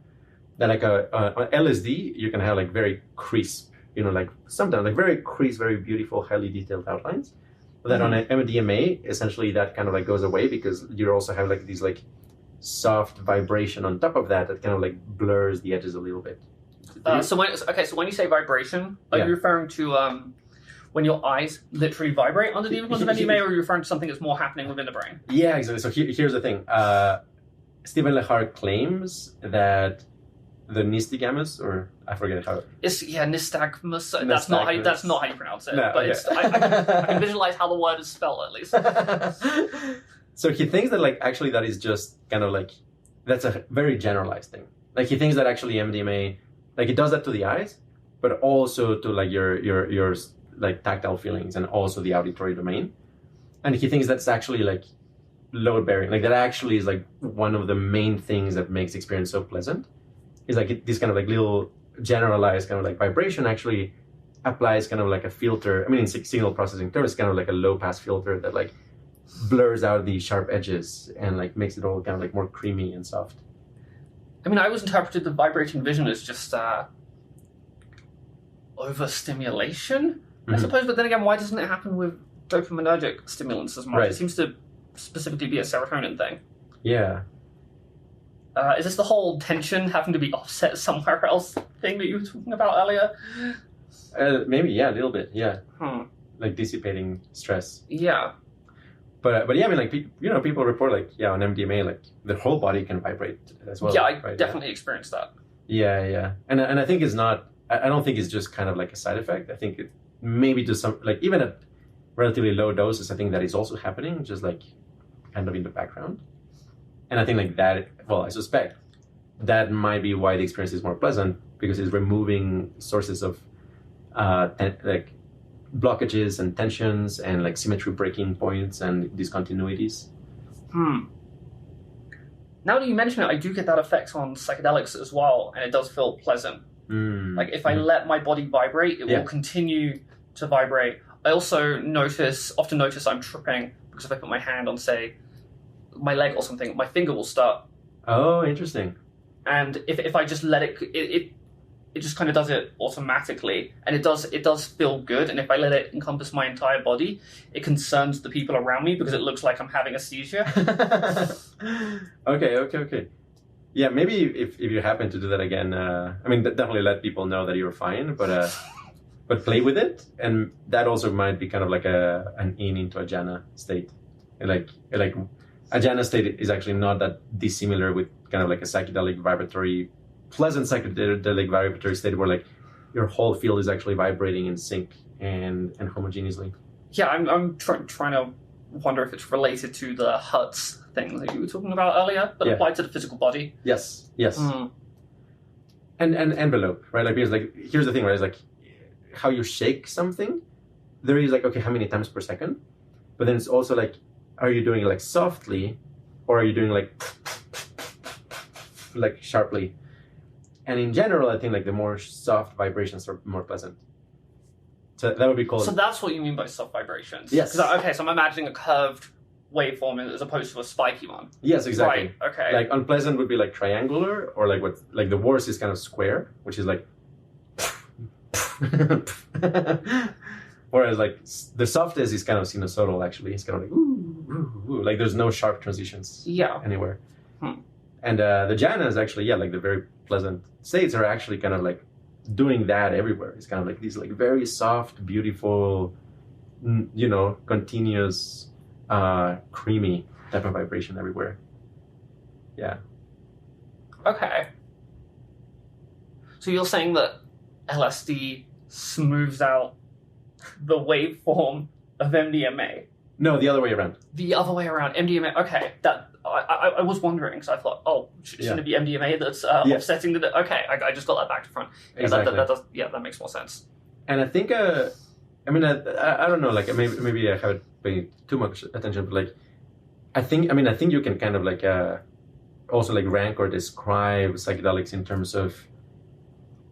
that like on LSD you can have like very crisp, like sometimes like very crisp, very beautiful, highly detailed outlines. But then on MDMA, essentially that kind of like goes away because you also have like these like soft vibration on top of that kind of like blurs the edges a little bit. So when you say vibration, are you referring to when your eyes literally vibrate under the influence of MDMA, or are you referring to something that's more happening within the brain? Yeah, exactly. So here's the thing. Stephen Lehar claims that the nystagmus, or I forget how. It's nystagmus. That's not how you pronounce it. No, but okay. I can visualize how the word is spelled at least. So he thinks that like actually that is just kind of like that's a very generalized thing. Like he thinks that actually MDMA like it does that to the eyes, but also to like your like tactile feelings and also the auditory domain. And he thinks that's actually like load bearing. Like that actually is like one of the main things that makes experience so pleasant. Is like this kind of like little generalized kind of like vibration actually applies kind of like a filter. I mean, in signal processing terms, kind of like a low pass filter that like blurs out the sharp edges and like makes it all kind of like more creamy and soft. I mean, I always interpreted the vibrating vision as just overstimulation, I suppose. But then again, why doesn't it happen with dopaminergic stimulants as much? Right. It seems to specifically be a serotonin thing. Yeah. Is this the whole tension having to be offset somewhere else thing that you were talking about earlier? Maybe, a little bit, like dissipating stress. Yeah. But yeah, I mean, like people report like on MDMA, like the whole body can vibrate as well. Yeah, I definitely experienced that. Yeah, and I think it's not. I don't think it's just kind of like a side effect. I think it maybe to some like even at relatively low doses, I think that is also happening, just like kind of in the background. And I think like that. Well, I suspect that might be why the experience is more pleasant because it's removing sources of like blockages and tensions and like symmetry breaking points and discontinuities. Now that you mention it, I do get that effect on psychedelics as well, and it does feel pleasant. Like if I let my body vibrate, it will continue to vibrate. I also often notice I'm tripping because if I put my hand on, say, my leg or something, my finger will start. Oh, interesting. And if I just let it just kind of does it automatically, and it does feel good. And if I let it encompass my entire body, it concerns the people around me because it looks like I'm having a seizure. Okay. Yeah, maybe if you happen to do that again, I mean, definitely let people know that you're fine, but play with it, and that also might be kind of like an in into a Jhana state. Like a Jhana state is actually not that dissimilar with kind of like a pleasant psychedelic vibratory state where like your whole field is actually vibrating in sync and homogeneously. Yeah, I'm trying to wonder if it's related to the Hertz thing that you were talking about earlier, but applied to the physical body. Yes. and envelope, right? Like, because like here's the thing, right? It's like how you shake something. There is like, okay, how many times per second? But then it's also like, are you doing it like softly, or are you doing like sharply? And in general, I think like the more soft vibrations are more pleasant. So that would be called. So that's what you mean by soft vibrations. Yes. Okay, so I'm imagining a curved waveform as opposed to a spiky one. Yes, exactly. Right. Okay. Like unpleasant would be like triangular, or like what, like the worst is kind of square, which is like. Whereas like the softest is kind of sinusoidal. Actually, it's kind of like ooh, ooh, ooh. Like there's no sharp transitions. Yeah. Anywhere. And the jhana is actually, yeah, like the very pleasant states are actually kind of like doing that everywhere. It's kind of like these like very soft, beautiful, you know, continuous, creamy type of vibration everywhere. Yeah. Okay. So you're saying that LSD smooths out the waveform of MDMA? No, the other way around. The other way around. MDMA. Okay, that I was wondering, because I thought, oh, shouldn't it be MDMA that's offsetting the? Okay, I just got that back to front. Yeah, exactly. That makes more sense. And I think, I mean, I don't know, like maybe I haven't paid too much attention, but like, I think you can kind of like also like rank or describe psychedelics in terms of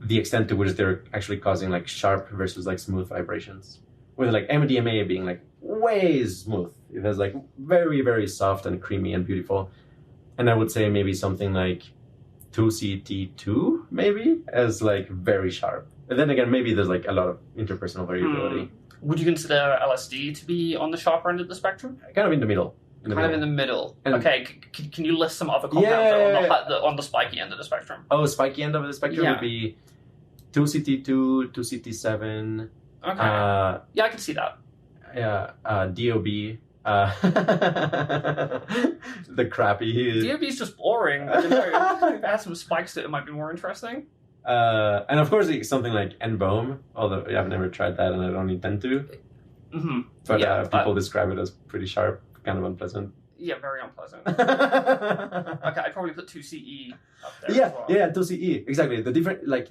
the extent to which they're actually causing like sharp versus like smooth vibrations. With like MDMA being like way smooth. It has like very, very soft and creamy and beautiful. And I would say maybe something like 2CT2 maybe as like very sharp. And then again, maybe there's like a lot of interpersonal variability. Would you consider LSD to be on the sharper end of the spectrum? Kind of in the middle. In the middle. And okay, can you list some other compounds that are on the spiky end of the spectrum? Oh, spiky end of the spectrum would be 2CT2, 2CT7. Okay. Yeah, I can see that. Yeah, DOB. The crappy. DOB is just boring. I don't know. If it had some spikes to it, it might be more interesting. And of course, something like NBOM, although I've never tried that and I don't intend to. Mm-hmm. But people describe it as pretty sharp, kind of unpleasant. Yeah, very unpleasant. Okay, I'd probably put 2CE up there. Yeah, as well. yeah, 2CE, exactly. The different, like,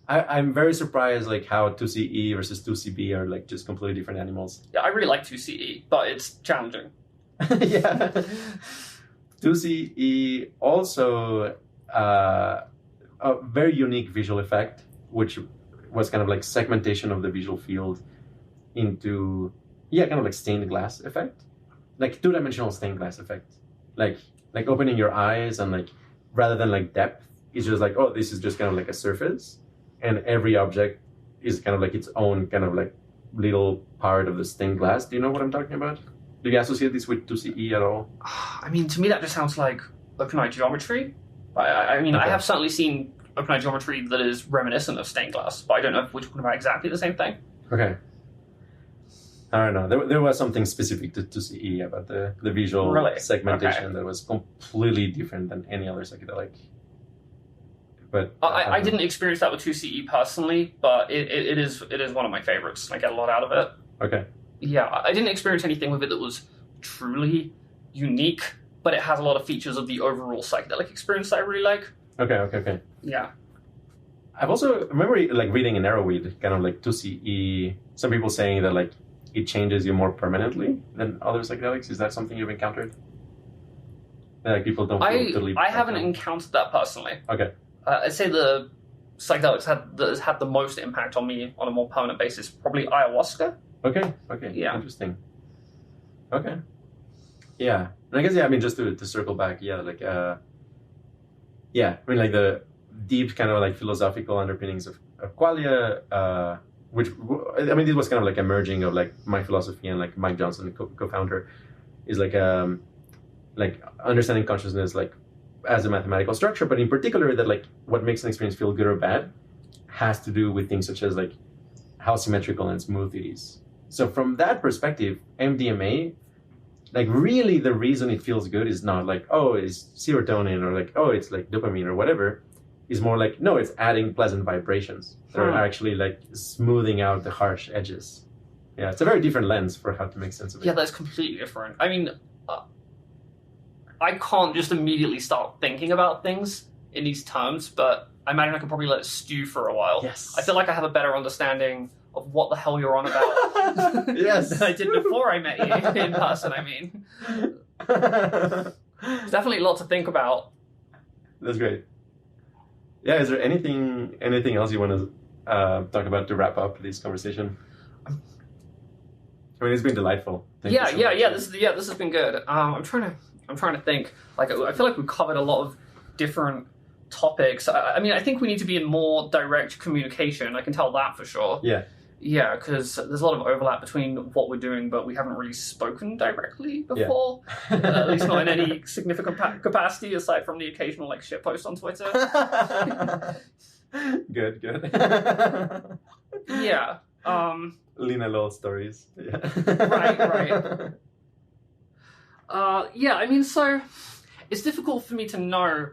I'm very surprised, like, how 2CE versus 2CB are, like, just completely different animals. Yeah, I really like 2CE, but it's challenging. Yeah. 2CE also a very unique visual effect, which was kind of like segmentation of the visual field into, kind of like stained glass effect. Like two-dimensional stained glass effect. Like opening your eyes and like, rather than like depth, it's just like, oh, this is just kind of like a surface. And every object is kind of like its own kind of like little part of the stained glass. Do you know what I'm talking about? Do you associate this with 2CE at all? I mean, to me that just sounds like open-eye geometry. I mean, okay. I have certainly seen open-eye geometry that is reminiscent of stained glass, but I don't know if we're talking about exactly the same thing. Okay. I don't know. There was something specific to 2CE about the visual segmentation that was completely different than any other psychedelic. But I didn't experience that with 2CE personally, but it is one of my favorites. I get a lot out of it. Okay. Yeah, I didn't experience anything with it that was truly unique, but it has a lot of features of the overall psychedelic experience that I really like. Okay. Yeah. I've also remember like reading in Arrowweed, kind of like 2CE. Some people saying that like it changes you more permanently than other psychedelics. Is that something you've encountered? Like people don't feel totally. I haven't encountered that personally. Okay. I'd say the psychedelics that has had the most impact on me on a more permanent basis probably ayahuasca. Okay. Yeah. Interesting. Okay. Yeah. And I guess, I mean, just to circle back, I mean, like the deep kind of like philosophical underpinnings of Qualia, which, I mean, this was kind of like a merging of like my philosophy and like Mike Johnson, co-founder, is like understanding consciousness like as a mathematical structure, but in particular that like what makes an experience feel good or bad has to do with things such as like how symmetrical and smooth it is. So from that perspective, MDMA, like really the reason it feels good is not like, oh, it's serotonin or like, oh, it's like dopamine or whatever. It's more like, no, it's adding pleasant vibrations that are actually like smoothing out the harsh edges. Yeah, it's a very different lens for how to make sense of it. Yeah, that's completely different. I mean, I can't just immediately start thinking about things in these terms, but I imagine I could probably let it stew for a while. Yes. I feel like I have a better understanding of what the hell you're on about Yes. than I did before I met you in person, I mean. There's definitely a lot to think about. That's great. Yeah, is there anything else you want to talk about to wrap up this conversation? I mean, it's been delightful. Thank you so much. This has been good. I'm trying to think. Like, I feel like we've covered a lot of different topics. I mean, I think we need to be in more direct communication. I can tell that for sure. Yeah. Yeah, because there's a lot of overlap between what we're doing, but we haven't really spoken directly before. Yeah. At least not in any significant capacity, aside from the occasional like shitpost on Twitter. Good. Yeah. Lena Lol stories. Yeah. Right. Yeah, I mean, so it's difficult for me to know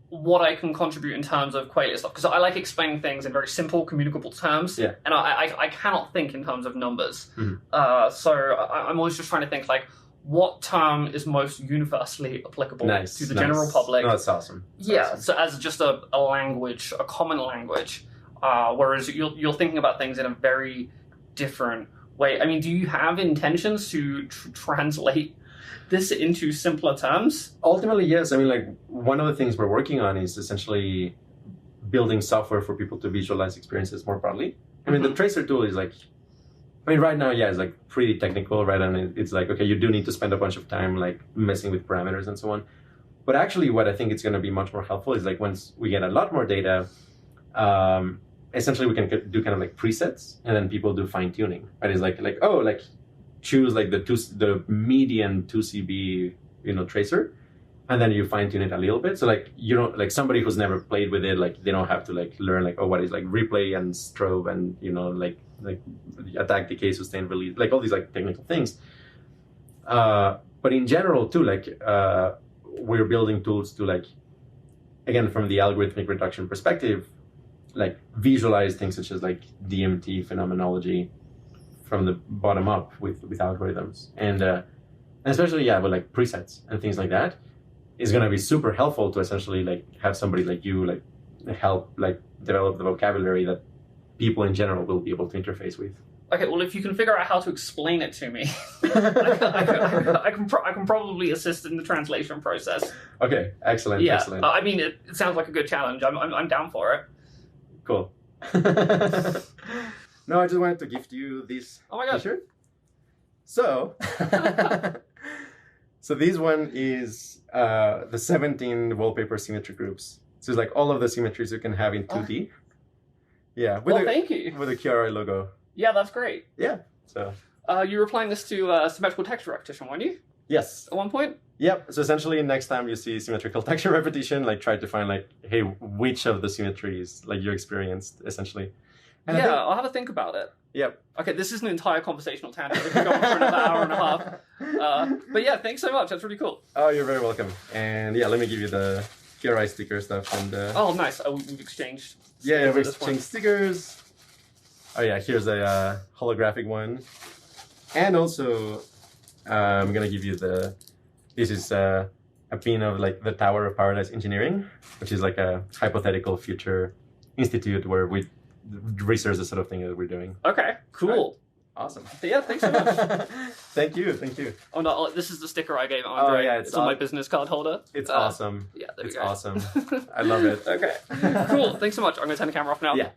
what I can contribute in terms of Qualia stuff, because I like explaining things in very simple, communicable terms, and I cannot think in terms of numbers. Mm-hmm. So I'm always just trying to think, like, what term is most universally applicable to the general public? No, that's awesome. So as just a language, a common language, whereas you're thinking about things in a very different way. I mean, do you have intentions to translate this into simpler terms? Ultimately, yes. I mean, like, one of the things we're working on is essentially building software for people to visualize experiences more broadly. I mean, the tracer tool is like, I mean, right now, it's like pretty technical, right? And it's like, okay, you do need to spend a bunch of time like messing with parameters and so on. But actually, what I think it's going to be much more helpful is like once we get a lot more data, essentially we can do kind of like presets, and then people do fine tuning. Right? It's like choose like the median 2CB, tracer, and then you fine tune it a little bit. So like, you don't, like, somebody who's never played with it, like, they don't have to like learn like, what is like replay and strobe and, like attack, decay, sustain, release, like all these like technical things. But in general too, like, we're building tools to, like, again, from the algorithmic reduction perspective, like visualize things such as like DMT phenomenology from the bottom up with algorithms, and especially with like presets and things like that is going to be super helpful to essentially like have somebody like you like help like develop the vocabulary that people in general will be able to interface with. Okay, well, if you can figure out how to explain it to me, I can probably assist in the translation process. Okay, excellent. Yeah, excellent. I mean, it sounds like a good challenge. I'm down for it. Cool. No, I just wanted to gift you this t-shirt. So, so this one is the 17 wallpaper symmetry groups. So it's like all of the symmetries you can have in 2D. Yeah. Thank you. With a QRI logo. Yeah, that's great. Yeah. So. You were applying this to symmetrical texture repetition, weren't you? Yes. At one point? Yep. So essentially, next time you see symmetrical texture repetition, like try to find like, hey, which of the symmetries like you experienced essentially. And I'll have a think about it. Yep. Okay, this is an entire conversational tangent. We could go on for another hour and a half. But yeah, thanks so much. That's really cool. Oh, you're very welcome. And yeah, let me give you the QRI sticker stuff. And oh, nice. Oh, we've exchanged. Yeah, we've exchanged stickers. Oh yeah, here's a holographic one. And also, I'm gonna give you this is a pin of like the Tower of Paradise Engineering, which is like a hypothetical future institute where we research the sort of thing that we're doing. Okay, cool. Right. Awesome. Yeah, thanks so much. Thank you. Oh no, this is the sticker I gave Andre. Oh yeah, it's on my business card holder. It's awesome. Yeah, there we it's go. awesome. I love it. Okay, cool. Thanks so much. I'm gonna turn the camera off now. Yeah.